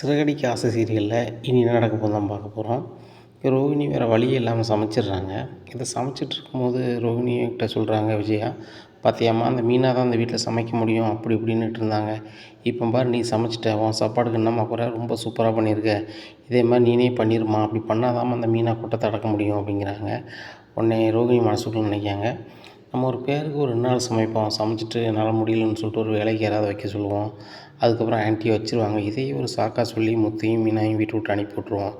சிறகடிக்க ஆசை சீரியலில் இனி என்ன நடக்க போகுது தான் பார்க்க போகிறோம். ரோகிணி வேறு வழியே இல்லாமல் சமைச்சிடுறாங்க. இதை சமைச்சிட்டு இருக்கும்போது ரோகிணிகிட்ட சொல்கிறாங்க விஜயா, பார்த்தியாம்மா அந்த மீனா தான் அந்த வீட்டில் சமைக்க முடியும் அப்படி இப்படின்னுட்டு இருந்தாங்க. இப்போ பாரு நீ சமைச்சிட்ட, உன் சாப்பாடுக்கு என்னம்மா குறை, ரொம்ப சூப்பராக பண்ணியிருக்க, இதே மாதிரி நீனே பண்ணிடுமா, அப்படி பண்ணாதாம்மா அந்த மீனா கூட்டத்தை அடக்க முடியும் அப்படிங்கிறாங்க. உடனே ரோகிணி மனசுக்குள்ள நினைக்காங்க, நம்ம ஒரு பேருக்கு ஒரு 2 நாள் சமைப்போம், சமைச்சிட்டு என்னால் முடியலன்னு சொல்லிட்டு ஒரு வேலைக்கு யாராவது வைக்க சொல்லுவோம், அதுக்கப்புறம் ஆன்ட்டி வச்சுருவாங்க. இதையே ஒரு சாக்கா சொல்லி முத்தையும் மீனாவையும் வீட்டை விட்டு அனுப்பி விட்ருவோம்.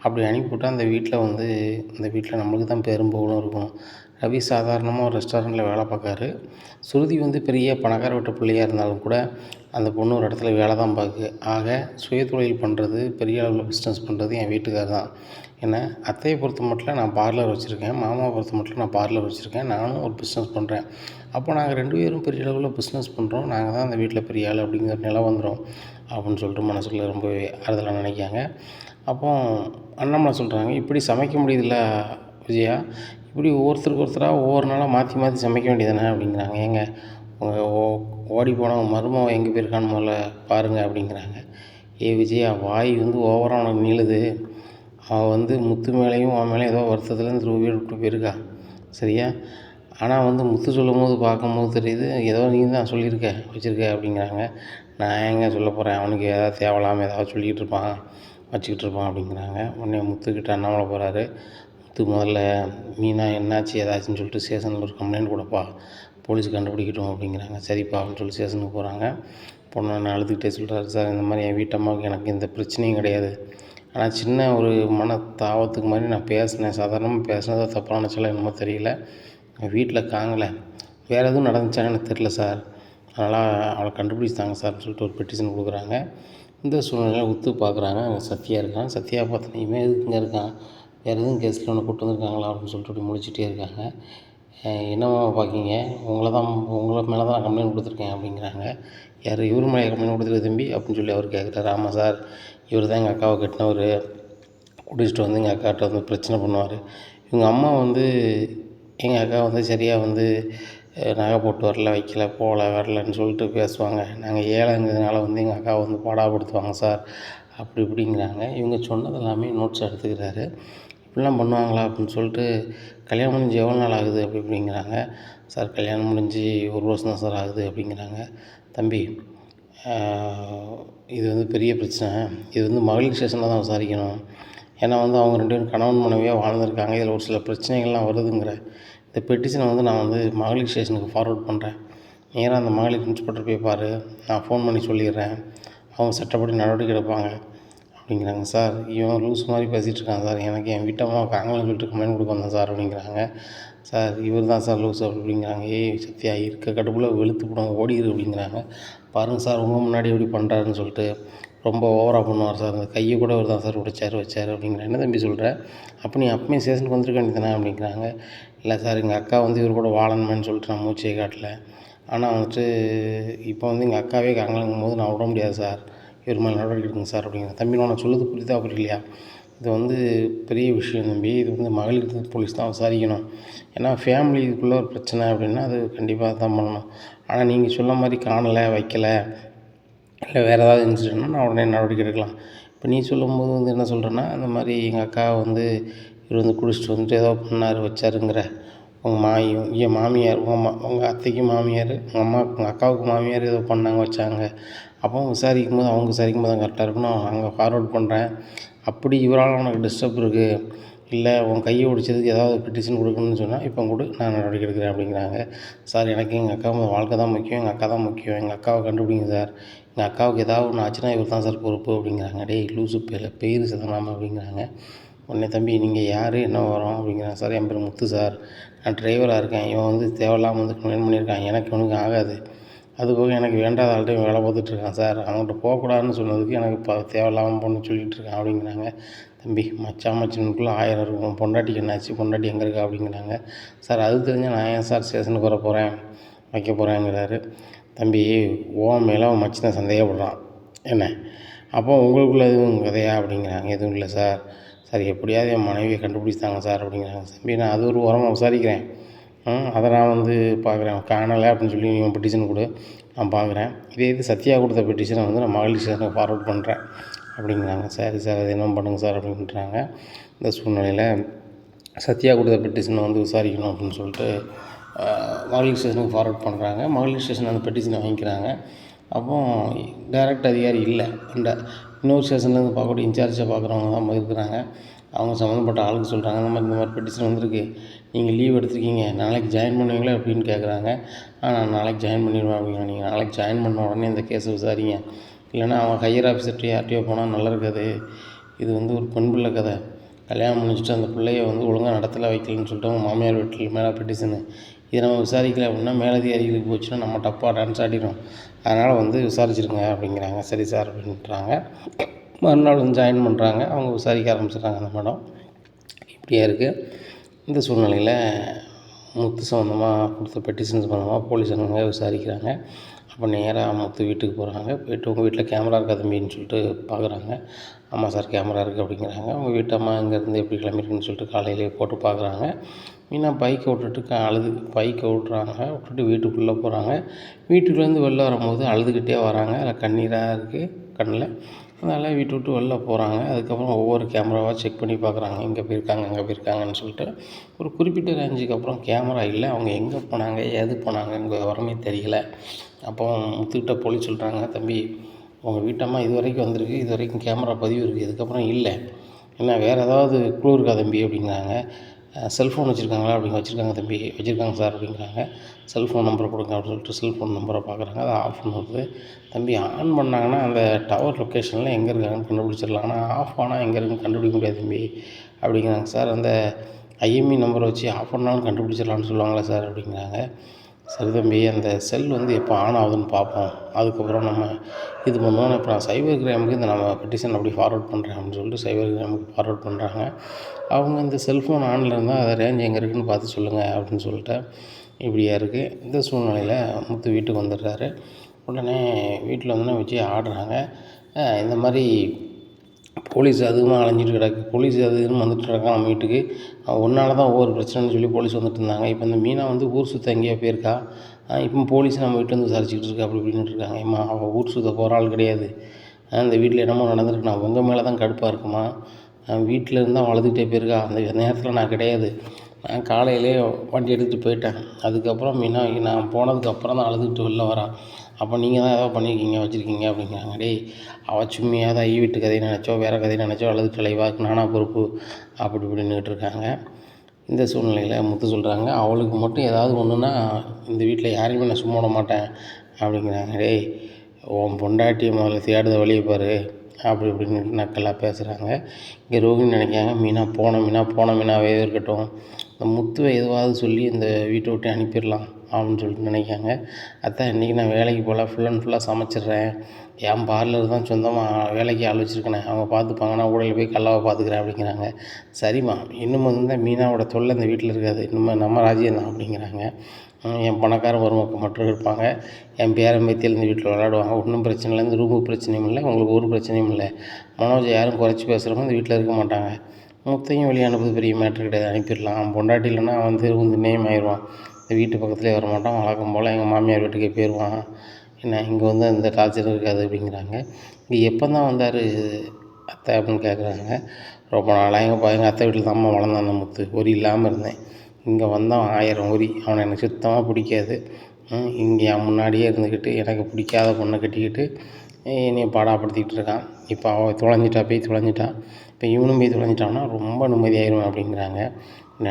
அப்படி அனுப்பி விட்டால் அந்த வீட்டில் அந்த வீட்டில் நம்மளுக்கு தான் பேரும் புகழும் இருக்கும். ரவி சாதாரணமாக ஒரு ரெஸ்டாரண்ட்டில் வேலை பார்க்காரு. சுருதி பெரிய பணக்கார வீட்டு பிள்ளையாக இருந்தாலும் கூட அந்த பொண்ணு ஒரு இடத்துல வேலை தான் பார்க்குது. ஆக சுயதொழில் பண்ணுறது, பெரிய அளவில் பிஸ்னஸ் பண்ணுறது என் வீட்டுக்கார் தான். ஏன்னா அத்தையை பொறுத்த மட்டும் நான் பார்லர் வச்சுருக்கேன், மாமாவை பொறுத்த மட்டும் நான் பார்லர் வச்சுருக்கேன், நானும் ஒரு பிஸ்னஸ் பண்ணுறேன். அப்போ நாங்கள் 2 பேரும் பெரிய அளவில் பிஸ்னஸ் பண்ணுறோம், நாங்கள் தான் அந்த வீட்டில் பெரிய ஆள் அப்படிங்கிற நிலை வந்துடும் அப்படின்னு சொல்லிட்டு மனசுக்குள்ள ரொம்பவே ஆறுதலாக நினைக்காங்க. அப்போ அண்ணாமலை சொல்கிறாங்க, இப்படி சமைக்க முடியுதுல்ல விஜயா, இப்படி ஒவ்வொருத்தருக்கு ஒருத்தராக ஒவ்வொரு நாளாக மாற்றி மாற்றி சமைக்க வேண்டியதானே அப்படிங்கிறாங்க. ஏங்க உங்கள் ஓடி போன மருமவன் எங்கே போயிருக்கான்னு முதல்ல பாருங்கள் அப்படிங்கிறாங்க. விஜயா, வாய் ஓவராக உனக்கு நீளுது, அவள் முத்து மேலேயும் உன் மேலேயும் ஏதோ வருத்தத்துலேருந்து வீடு விட்டு போயிருக்கா சரியா. ஆனால் முத்து சொல்லும் போது பார்க்கும்போது தெரியுது ஏதோ நீ தான் சொல்லியிருக்க வச்சுருக்க அப்படிங்கிறாங்க. நான் ஏங்க சொல்ல போகிறேன், அவனுக்கு ஏதாவது தேவையில்லாமல் ஏதாவது சொல்லிக்கிட்டு இருப்பான், வச்சுக்கிட்டு இருப்பான் அப்படிங்கிறாங்க. உடனே முத்துக்கிட்ட அண்ணாமலை போகிறாரு. முத்து, முதல்ல மீனா என்னாச்சு ஏதாச்சுன்னு சொல்லிட்டு ஸ்டேஷனில் ஒரு கம்ப்ளைண்ட் கொடுப்பா, போலீஸ் கண்டுபிடிக்கட்டும் அப்படிங்கிறாங்க. சரிப்பா அப்படின்னு சொல்லி ஸ்டேஷனுக்கு போகிறாங்க. பொண்ணு நான் அழுதுகிட்டே சொல்கிறாரு, சார் இந்த மாதிரி என் வீட்டம்மாவுக்கு எனக்கு எந்த பிரச்சனையும் கிடையாது, ஆனால் சின்ன ஒரு மன தாவத்துக்கு மாதிரி நான் பேசினேன், சாதாரணமாக பேசினதோ தப்பான நினச்சாலும் என்னமோ தெரியல, எங்கள் வீட்டில் காங்கலை, வேறு எதுவும் நடந்துச்சான்னு எனக்கு தெரில சார், அதனால் அவளை கண்டுபிடிச்சாங்க சார்னு சொல்லிட்டு ஒரு பெட்டிஷன் கொடுக்குறாங்க. இந்த சூழ்நிலையில் உத்து பார்க்குறாங்க, அங்கே சத்யா இருக்கான். சத்யா பார்த்தோன்னா இவன் எதுக்கு இங்கே இருக்கான், வேறு எதுவும் கேஸில் ஒன்று கூப்பிட்டு வந்திருக்காங்களா அப்படின்னு சொல்லிட்டு அப்படி முடிச்சுட்டே இருக்காங்க. என்னம்மா பார்க்கிங்க, உங்களை மேலே தான் கம்ப்ளைண்ட் கொடுத்துருக்கேன் அப்படிங்கிறாங்க. யார், இவர் மேலே கம்ப்ளைண்ட் கொடுத்துருக்கு தம்பி அப்படின்னு சொல்லி அவர் கேட்குறாரு. ஆமாம் சார், இவர் தான் எங்கள் அக்காவை கட்டினவர், குடிச்சிட்டு எங்கள் அக்காட்ட பிரச்சனை பண்ணுவார். இவங்க அம்மா எங்கள் அக்கா சரியாக நகை போட்டு வரல, வைக்கல, போகல, வரலன்னு சொல்லிட்டு பேசுவாங்க. நாங்கள் ஏழைங்கிறதுனால எங்கள் அக்காவை பாடாப்படுத்துவாங்க சார் அப்படி இப்படிங்கிறாங்க. இவங்க சொன்னது எல்லாமே நோட்ஸ் எடுத்துக்கிறாரு. இப்படிலாம் பண்ணுவாங்களா அப்படின்னு சொல்லிட்டு, கல்யாணம் முடிஞ்சு எவ்வளோ நாள் ஆகுது அப்படி இப்படிங்கிறாங்க. சார் கல்யாணம் முடிஞ்சு 1 வருஷம் தான் சார் ஆகுது அப்படிங்கிறாங்க. தம்பி, இது பெரிய பிரச்சனை, இது மகளிர் ஸ்டேஷனில் தான் விசாரிக்கணும். ஏன்னா அவங்க 2 பேரும் கணவன் மனைவியாக வாழ்ந்துருக்காங்க, இதில் ஒரு சில பிரச்சனைகள்லாம் வருதுங்கிற இந்த பெட்டிஷனை நான் மகளிர் ஸ்டேஷனுக்கு ஃபார்வர்ட் பண்ணுறேன். நேராக அந்த மகளிர் இன்ஸ்பெக்டர் போய் பாரு, நான் ஃபோன் பண்ணி சொல்லிடுறேன், அவங்க சட்டப்படி நடவடிக்கை எடுப்பாங்க அப்படிங்கிறாங்க. சார் இவன் லூஸ் மாதிரி பேசிகிட்டு இருக்கான் சார், எனக்கு என் வீட்டம்மா காங்கலன்னு சொல்லிட்டு கம்ப்ளைண்ட் கொடுக்க வந்தேன் சார் அப்படிங்கிறாங்க. சார் இவர் தான் சார் லூஸ் அப்படிங்கிறாங்க. சத்யா, இருக்க கடுப்பில் வெளுத்து போடுவாங்க, ஓடிடு அப்படிங்கிறாங்க. பாருங்கள் சார், உங்கள் முன்னாடி எப்படி பண்ணுறாருன்னு சொல்லிட்டு ரொம்ப ஓவராக பண்ணுவார் சார், அந்த கையை கூட அவர் தான் சார் வச்சார் அப்படிங்கிறாங்க. என்ன தம்பி சொல்கிற, அப்போ நீ அப்பமே ஸ்டேஷனுக்கு வந்திருக்க வேண்டியதானே அப்படிங்கிறாங்க. இல்லை சார், எங்கள் அக்கா இவர் கூட வாழணுமேன்னு சொல்லிட்டு நான் மூச்சையை காட்டல, ஆனால் இப்போ எங்கள் அக்காவே காங்கலங்கும் போது நான் விட முடியாது சார், இவர் மேலே நடவடிக்கை எடுங்க சார் அப்படிங்கிறாங்க. தம்பி, நான் சொல்லுறது புரியுதா புரியலையா, இது பெரிய விஷயம் தம்பி, இது மகளிர் போலீஸ் தான் விசாரிக்கணும். ஏன்னா ஃபேமிலி இதுக்குள்ளே ஒரு பிரச்சனை அப்படின்னா அது கண்டிப்பாக தான் பண்ணணும். ஆனால் நீங்கள் சொன்ன மாதிரி காணலை, வைக்கலை, இல்லை வேறு ஏதாவது இன்சிடென்ட்னா நான் உடனே நடவடிக்கை எடுக்கலாம். இப்போ நீ சொல்லும்போது என்ன சொல்கிறேன்னா, அந்த மாதிரி எங்கள் அக்கா இவர் குடிச்சிட்டு ஏதோ பண்ணார் வச்சாருங்கிற, உங்கள் மாமியார், உங்கள் அத்தைக்கு மாமியார், உங்கள் அக்காவுக்கு மாமியார் ஏதோ பண்ணாங்க வச்சாங்க, அப்போ அவங்க விசாரிக்கும் போது தான் கரெக்டாக இருக்கணும், அங்கே ஃபார்வர்ட் பண்ணுறேன். அப்படி இவரால் உனக்கு டிஸ்டர்ப் இருக்குது, இல்லை உன் கையை ஒடிச்சதுக்கு ஏதாவது பெட்டிஷன் கொடுக்கணும்னு சொன்னால் இப்போ கூட நான் நடவடிக்கை எடுக்கிறேன் அப்படிங்கிறாங்க. சார், எனக்கு எங்கள் அக்கா வாழ்க்கை தான் முக்கியம், எங்கள் அக்கா தான் முக்கியம், எங்கள் அக்காவை கண்டுபிடிங்க சார், எங்கள் அக்காவுக்கு ஏதாவது ஒன்று ஆச்சுன்னா இவர் தான் சார் பொறுப்பு அப்படிங்கிறாங்க. டேய் லூசு பேர் சதனாமல் அப்படிங்கிறாங்க. உடனே தம்பி, நீங்கள் யார், என்ன வரோம் அப்படிங்கிறாங்க. சார், என் பேர் முத்து சார், நான் டிரைவராக இருக்கேன், இவன் தேவையில்லாமல் கம்ப்ளைண்ட் பண்ணியிருக்கான், எனக்கு இவனுக்கு ஆகாது, அதுபோக எனக்கு வேண்டாத ஆள்கிட்ட வேலை பார்த்துட்ருக்கான் சார், அவங்கள்ட்ட போகக்கூடாதுன்னு சொன்னதுக்கு எனக்கு தேவையில்லாமல் பொண்ணு சொல்லிகிட்டு இருக்கான் அப்படிங்கிறாங்க. தம்பி, மச்சானுக்குள்ளே 1000 இருக்கும், பொண்டாட்டிக்கு என்னாச்சு, பொண்டாட்டி எங்கே இருக்கா அப்படிங்கிறாங்க. சார், அது தெரிஞ்சால் நான் ஏன் சார் ஸ்டேஷனுக்கு வர போகிறேன், வைக்க போகிறேங்கிறாரு. தம்பி, மேலே அவன் மச்சி தான் சந்தேகப்படுறான் என்ன, அப்போ உங்களுக்குள்ள எதுவும் கதையா அப்படிங்கிறாங்க. எதுவும் இல்லை சார், சார் எப்படியாவது என் மனைவியை கண்டுபிடிச்சாங்க சார் அப்படிங்கிறாங்க. தம்பி, நான் அது ஒரு உரமாக விசாரிக்கிறேன், அதை நான் பார்க்குறேன், காணலை அப்படின்னு சொல்லி நீ பெட்டிஷன் கொடு, நான் பார்க்குறேன். இதே இது சத்யா கொடுத்த பெட்டிஷனை நான் மகளிர் ஸ்டேஷனுக்கு ஃபார்வர்ட் பண்ணுறேன் அப்படிங்கிறாங்க. சரி சார் அது என்ன பண்ணுங்க சார் அப்படின்றாங்க. இந்த சூழ்நிலையில் சத்யா கொடுத்த பெட்டிஷனை வந்து விசாரிக்கணும் அப்படின்னு சொல்லிட்டு மகளிர் ஸ்டேஷனுக்கு ஃபார்வர்ட் பண்ணுறாங்க. மகளிர் ஸ்டேஷன் அந்த பெட்டிஷனை வாங்கிக்கிறாங்க. அப்போ டைரக்ட் அதிகாரி இல்லை, இன்னொரு ஸ்டேஷன்லேருந்து பார்க்கக்கூடிய இன்சார்ஜை பார்க்குறவங்க தான் இருக்கிறாங்க. அவங்க சம்மந்தப்பட்ட ஆளுக்கு சொல்கிறாங்க, இந்த மாதிரி பெட்டிஷன் வந்திருக்கு, நீங்கள் லீவ் எடுத்துருக்கீங்க, நாளைக்கு ஜாயின் பண்ணுவீங்களா அப்படின்னு கேட்குறாங்க. நான் நாளைக்கு ஜாயின் பண்ணிடுவேன் அப்படிங்கிறேன். நீங்கள் நாளைக்கு ஜாயின் பண்ண உடனே இந்த கேஸை விசாரிங்க, இல்லைன்னா அவன் ஹையர் ஆஃபீஸர்கிட்ட யார்கிட்டயோ போனால் நல்லா இருக்காது. இது வந்து ஒரு பெண் பிள்ளை கதை, கல்யாணம் முடிச்சுட்டு அந்த பிள்ளைய வந்து ஒழுங்காக நடத்தலை வைக்கலன்னு சொல்லிட்டு அவங்க மாமியார் வீட்டில் மேலே பெட்டிஷனு, இதை நம்ம விசாரிக்கல அப்படின்னா மேலதிகாரிகளுக்கு போச்சுன்னா நம்ம டப்பாக டான்ஸ் ஆடிடும், அதனால் வந்து விசாரிச்சிருங்க அப்படிங்கிறாங்க. சரி சார் அப்படின்றாங்க. மறுநாள் வந்து ஜாயின் பண்ணுறாங்க. அவங்க விசாரிக்க ஆரம்பிச்சிடுறாங்க அந்த மேடம். இப்படியே இருக்குது. இந்த சூழ்நிலையில் முத்து சம்மந்தமாக கொடுத்த பெட்டிஷன் சம்மந்தமாக போலீஸ் அங்கே விசாரிக்கிறாங்க. அப்போ நேராக முத்து வீட்டுக்கு போகிறாங்க. போய்ட்டு உங்கள் வீட்டில் கேமரா இருக்கா தம்பின்னு சொல்லிட்டு பார்க்குறாங்க. ஆமாம் சார் கேமரா இருக்குது அப்படிங்கிறாங்க. உங்கள் வீட்டு அம்மா இங்கேருந்து எப்படி கிளம்பிருக்குன்னு சொல்லிட்டு காலையிலேயே போட்டு பார்க்குறாங்க. மீனா பைக்கை விட்டுட்டு பைக்கை விட்டுட்டு வீட்டுக்குள்ளே போகிறாங்க. வீட்டுக்குள்ளேருந்து வெளில வரும்போது அழுதுகிட்டே வராங்க. அதில் கண்ணீராக இருக்குது கண்ணில். அதனால் வீட்டை விட்டு வெளில போகிறாங்க. அதுக்கப்புறம் ஒவ்வொரு கேமராவாக செக் பண்ணி பார்க்குறாங்க, எங்கே போயிருக்காங்க அங்கே போயிருக்காங்கன்னு சொல்லிட்டு. ஒரு குறிப்பிட்ட ரேஞ்சுக்கு அப்புறம் கேமரா இல்லை. அவங்க எங்கே போனாங்க எது போனாங்கன்னு விவரமே தெரியல. அப்போ முத்துக்கிட்ட போலீஸ் சொல்கிறாங்க, தம்பி உங்கள் வீட்டம்மா இது வரைக்கும் வந்திருக்கு, இது வரைக்கும் கேமரா பதிவு இருக்குது, இதுக்கப்புறம் இல்லை, என்ன வேறு ஏதாவது க்ளூ இருக்கா தம்பி அப்படிங்கிறாங்க. செல்ஃபோன் வச்சுருக்காங்களா அப்படிங்க, வச்சுருக்காங்க தம்பி, வச்சுருக்காங்க சார் அப்படிங்கிறாங்க. செல்ஃபோன் நம்பரை கொடுங்க அப்படின்னு சொல்லிட்டு செல்ஃபோன் நம்பரை பார்க்குறாங்க. அதை ஆஃப் பண்ணுறது. தம்பி ஆன் பண்ணாங்கன்னா அந்த டவர் லொக்கேஷனில் எங்கே இருக்காங்கன்னு கண்டுபிடிச்சிடலாம், ஆனால் ஆஃப் ஆனால் எங்கே இருக்குன்னு கண்டுபிடிக்க முடியாது தம்பி அப்படிங்கிறாங்க. சார் அந்த ஐஎம்இ நம்பரை வச்சு ஆஃப் பண்ணாலும் கண்டுபிடிச்சிடலான்னு சொல்லுவாங்களா சார் அப்படிங்கிறாங்க. சரி தம்பி அந்த செல் வந்து எப்போ ஆன் ஆகுதுன்னு பார்ப்போம், அதுக்கப்புறம் நம்ம இது பண்ணுவோம். இப்போ நான் சைபர் கிரைமுக்கு இந்த நம்ம பெட்டிஷன் அப்படி ஃபார்வர்ட் பண்ணுறேன் அப்படின்னு சொல்லிட்டு சைபர் கிரைமுக்கு ஃபார்வர்ட் பண்ணுறாங்க. அவங்க இந்த செல்ஃபோன் ஆனில் இருந்தால் அதை ரேஞ்ச் எங்கே இருக்குதுன்னு பார்த்து சொல்லுங்கள் அப்படின்னு சொல்லிட்டு. இப்படியா இருக்குது. இந்த சூழ்நிலையில் முத்து வீட்டுக்கு வந்துடுறாரு. உடனே வீட்டில் வந்தோடனே விஜய் ஆடுறாங்க. இந்த மாதிரி போலீஸ் அதிகமாக அலைஞ்சிட்டு கிடக்கு, போலீஸ் அது இதுன்னு வந்துட்டு இருக்கான் நம்ம வீட்டுக்கு, ஒன்றால தான் ஒவ்வொரு பிரச்சனைன்னு சொல்லி போலீஸ் வந்துட்டு இருந்தாங்க. இப்போ இந்த மீனா வந்து ஊர் சுற்ற எங்கேயோ போயிருக்கா, இப்போ போலீஸ் நம்ம வீட்டில் வந்து விசாரிச்சுக்கிட்டு இருக்கா அப்படி இப்படின்ட்டு இருக்காங்க. ஏம்மா அவள் ஊர் சுற்ற போகிற ஆள் கிடையாது, இந்த வீட்டில் என்னமோ நடந்திருக்கு, நான் உங்கள் மேலே தான் கடுப்பாக இருக்குமா, வீட்டில் இருந்தால் அவள் அழுதுகிட்டே போயிருக்கா, அந்த நேரத்தில் நான் கிடையாது, நான் காலையிலே வண்டி எடுத்துகிட்டு போயிட்டேன், அதுக்கப்புறம் மீனா நான் போனதுக்கப்புறம் தான் அழுதுகிட்டு வெளில வரான், அப்போ நீங்கள் தான் ஏதோ பண்ணியிருக்கீங்க வச்சுருக்கீங்க அப்படிங்கிறாங்க. டேய் அவள் சும்மையாவது ஐ வீட்டு கதையை நினச்சோ வேறு கதையை நினச்சோ அழுது தலைவாக்கு நானா பொறுப்பு அப்படி இப்படின்னுட்டு இருக்காங்க. இந்த சூழ்நிலையில் முத்து சொல்கிறாங்க, அவளுக்கு மட்டும் ஏதாவது ஒன்றுனா இந்த வீட்டில் யாரையுமே நான் சும்மா விட மாட்டேன் அப்படிங்கிறாங்க. டேய் உன் பொண்டாட்டியை முதல்ல தேடுத வழியை பாரு அப்படி இப்படின்னு நக்கலாக பேசுகிறாங்க. இங்கே ரோகிணி நினைக்காங்க, போன மீனாவே இருக்கட்டும், இந்த முத்துவை எதுவாவது சொல்லி இந்த வீட்டை விட்டு அனுப்பிடலாம் அப்படின்னு சொல்லிட்டு நினைக்காங்க. அதான் இன்றைக்கி நான் வேலைக்கு போகல, ஃபுல் அண்ட் ஃபுல்லாக சமைச்சிட்றேன், என் பார்லர் தான் சொந்தமாக வேலைக்கு ஆள் வச்சுருக்கேனே, அவங்க பார்த்துப்பாங்க, நான் ஊடையில் போய் கல்லாவை பார்த்துக்கிறேன் அப்படிங்கிறாங்க. சரிம்மா இன்னும் வந்து மீனாவோட தொல்லை இந்த வீட்டில் இருக்காது, இன்னும் நம்ம ராஜ்யம் தான் அப்படிங்கிறாங்க. என் பணக்கார மருமக்கள் மட்டும் இருப்பாங்க, என் பேரன் பேத்தியில் இந்த வீட்டில் விளையாடுவாங்க, ஒன்றும் பிரச்சனை இல்லை, இந்த ரூமுக்கு பிரச்சனையும் இல்லை, உங்களுக்கு ஒரு பிரச்சனையும் இல்லை, மனோஜை யாரும் குறைச்சி பேசுகிறவங்க இந்த வீட்டில் இருக்க மாட்டாங்க, முத்தையும் வெளியே அனுப்புறது பெரிய மேட்ரு கிடையாது, அனுப்பிடலாம், பொண்டாட்டி இல்லைன்னா வந்து நேம் ஆயிடுவான், இந்த வீட்டு பக்கத்துலேயே வரமாட்டான், வழக்கம் போல் எங்கள் மாமியார் வீட்டுக்கே போயிடுவான், என்ன இங்கே வந்து அந்த டார்ச்சர் இருக்காது அப்படிங்கிறாங்க. இங்கே எப்போ தான் வந்தார் அத்தை அப்படின்னு கேட்குறாங்க. ரொம்ப நாளாக எங்கள் அத்தை வீட்டில் தான் வளர்ந்தான் அந்த முத்து, ஒரு இல்லாமல் இருந்தேன், இங்கே வந்தான் 1000 ஊரி, அவனை எனக்கு சுத்தமாக பிடிக்காது, இங்கே என் முன்னாடியே இருந்துக்கிட்டு எனக்கு பிடிக்காத பொண்ணை கட்டிக்கிட்டு என்னையை பாடாப்படுத்திக்கிட்டு இருக்கான், இப்போ அவள் தொலைஞ்சிட்டா, இப்போ இவனும் போய் தொலைஞ்சிட்டான்னா ரொம்ப நிம்மதியாகிடுவேன் அப்படிங்கிறாங்க.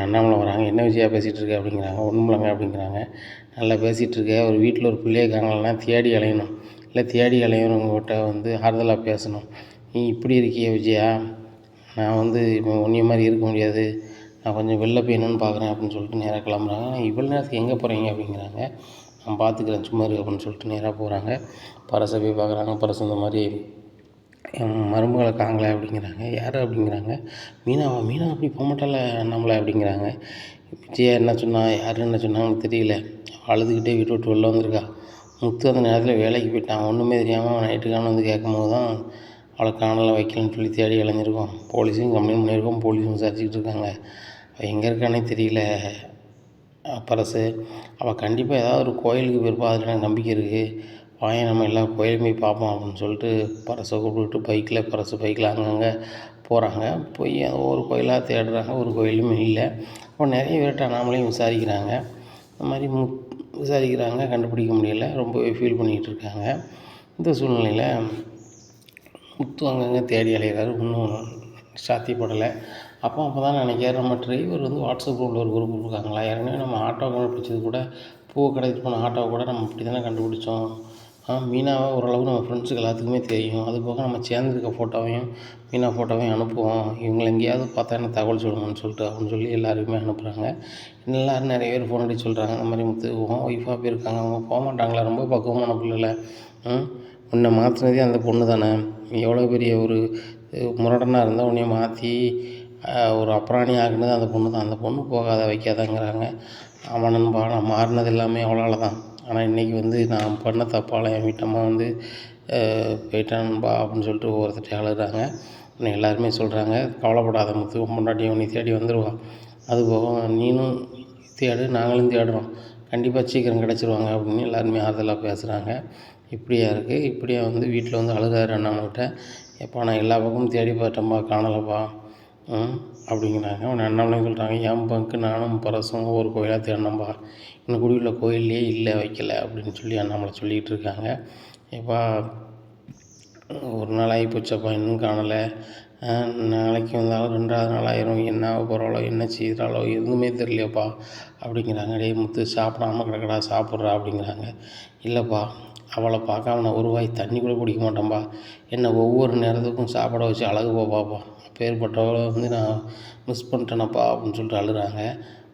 அண்ணாமலை வராங்க, என்ன விஷயம் பேசிகிட்டு இருக்க அப்படிங்கிறாங்க. ஒன்றுமில்லைங்க அப்படிங்கிறாங்க. நல்லா பேசிகிட்டு இருக்க, ஒரு வீட்டில் ஒரு பிள்ளையை காணலைன்னா தேடி அலையணும், இல்லை தேடி அலையணுங்கிட்ட வந்து ஆறுதலாக பேசணும், நீ இப்படி இருக்கிய விஜயா, நான் வந்து இப்போ உன்னிய மாதிரி இருக்க முடியாது, நான் கொஞ்சம் வெளில போய் என்னென்னு பார்க்குறேன் அப்படின்னு சொல்லிட்டு நேராக கிளம்புறாங்க. இவ்வளோ நேரத்துக்கு எங்கே போகிறீங்க அப்படிங்கிறாங்க. நான் பார்த்துக்கிறேன் சும்மா இருக்கு அப்படின்னு சொல்லிட்டு நேராக போகிறாங்க. பரசை போய் பார்க்குறாங்க. பரசு இந்த மாதிரி என் மருமகளை காங்களே அப்படிங்கிறாங்க. யார் அப்படிங்கிறாங்க. மீனா அப்படி போக மாட்டால நம்மளை அப்படிங்கிறாங்க. விஜயா என்ன சொன்னா, யார் என்ன சொன்னாங்கன்னு தெரியல, அழுதுகிட்டே வீட்டு விட்டு வெளில வந்திருக்கா. முத்து அந்த நேரத்தில் வேலைக்கு போயிட்டான், ஒன்றுமே தெரியாமல் நைட்டுக்கான வந்து கேட்கும்போது தான் அவளை காணலை வைக்கலன்னு சொல்லி தேடி அலைஞ்சிருக்கோம், போலீஸையும் கம்ப்ளைண்ட் பண்ணியிருக்கோம், போலீஸும் விசாரிச்சுக்கிட்டு இருக்காங்க, அவள் எங்கே இருக்கானே தெரியல பரசு, அவள் கண்டிப்பாக ஏதாவது ஒரு கோயிலுக்கு போயிருப்பா, அதில் எனக்கு நம்பிக்கை இருக்குது, வாயேன் நம்ம எல்லா கோயிலையும் போய் பார்ப்போம் அப்படின்னு சொல்லிட்டு பரசை கூப்பிட்டுக்கிட்டு பைக்கில் அங்கங்கே போகிறாங்க. போய் ஒவ்வொரு கோயிலாக தேடுறாங்க. ஒரு கோயிலுமே இல்லை. அப்போ நிறைய பேர்கிட்ட அண்ணாமலையும் விசாரிக்கிறாங்க. இந்த மாதிரி விசாரிக்கிறாங்க, கண்டுபிடிக்க முடியலை. ரொம்பவே ஃபீல் பண்ணிகிட்டு இருக்காங்க. இந்த சூழ்நிலையில் முத்து அங்கங்கே தேடி அலைகிறாரு. இன்னும் சாத்தியப்படலை. அப்போ தான் நினைக்கிறார், நம்ம டிரைவர் வந்து வாட்ஸ்அப் குரூப்பில் ஒரு குரூப் இருக்காங்களா, ஏற்கனவே நம்ம ஆட்டோ கண்டுபிடிச்சது கூட, பூவை கடைக்கு போன ஆட்டோவை கூட நம்ம இப்படி தானே கண்டுபிடிச்சோம். மீனாவை ஓரளவு நம்ம ஃப்ரெண்ட்ஸுக்கு எல்லாத்துக்குமே தெரியும். அது போக நம்ம சேர்ந்துருக்க ஃபோட்டோவையும் மீனா ஃபோட்டோவையும் அனுப்புவோம். இவங்களை எங்கேயாவது பார்த்தா எனக்கு தகவல் சொல்லுங்கன்னு சொல்லிட்டு அப்படின்னு சொல்லி எல்லாருக்குமே அனுப்புகிறாங்க. எல்லோரும் நிறைய பேர் ஃபோன் அடித்து சொல்கிறாங்க, இந்த மாதிரி முத்து ஒய்ஃபாக போயிருக்காங்க, அவங்க போக மாட்டாங்களா, ரொம்ப பக்குவமான பிள்ளைல, உன்னை மாற்றினதே அந்த பொண்ணு தானே, எவ்வளோ பெரிய ஒரு முரடனாக இருந்தால் உன்னைய மாற்றி ஒரு அப்புறாணி ஆக்குனது அந்த பொண்ணு தான். அந்த பொண்ணு போகாத வைக்காதங்கிறாங்க. ஆமாம் நண்பா, நான் மாறினது எல்லாமே அவளால் தான். ஆனால் இன்றைக்கி வந்து நான் பண்ண தப்பால் என் வீட்டம்மா வந்து போயிட்டான் நண்பா அப்படின்னு சொல்லிட்டு ஒவ்வொருத்தட்டையும் அழுகிறாங்க. இன்னும் எல்லாருமே சொல்கிறாங்க, கவலைப்படாத முத்து, பொண்டாட்டி உன்னை தேடி வந்துடுவான். அதுபோக நீனும் தேடு, நாங்களும் தேடுறோம், கண்டிப்பாக சீக்கிரம் கிடச்சிருவாங்க அப்படின்னு எல்லாருமே ஆறுதலாக பேசுகிறாங்க. இப்படியா இருக்குது. இப்படியா வந்து வீட்டில் வந்து அழுகிறாரு அண்ணாமலைகிட்ட. எப்பா நான் எல்லா பக்கமும் தேடி பார்த்தேன்ப்பா, காணலப்பா அப்படிங்கிறாங்க. உடனே அண்ணாமலையும் சொல்கிறாங்க, என் பங்கு நானும் பரசும் ஒவ்வொரு கோயிலாக தேடினோம்பா, இன்னும் குடியுள்ள கோயிலே இல்லை, வைக்கலை அப்படின்னு சொல்லி அண்ணாமலை சொல்லிகிட்டு இருக்காங்க. எப்பா ஒரு நாள் ஆகி போச்சப்பா, இன்னும் காணலை, நாளைக்கு வந்தாலும் 2வது நாள் ஆயிரும், என்ன ஆக போகிறாளோ, என்ன செய்கிறாளோ, எதுவுமே தெரியலையப்பா அப்படிங்கிறாங்க. டேய் முத்து, சாப்பிடாமல் கிடக்கடா, சாப்பிட்றா அப்படிங்கிறாங்க. இல்லைப்பா, அவளை பார்க்காம நான் ஒரு வாய் தண்ணி கூட குடிக்க மாட்டேன்ப்பா, என்னை ஒவ்வொரு நேரத்துக்கும் சாப்பிட வச்சு அழகு பாப்பாப்பா, அப்பேற்பட்டவளை வந்து நான் மிஸ் பண்ணிட்டேனப்பா அப்படின்னு சொல்லிட்டு அழுகிறாங்க.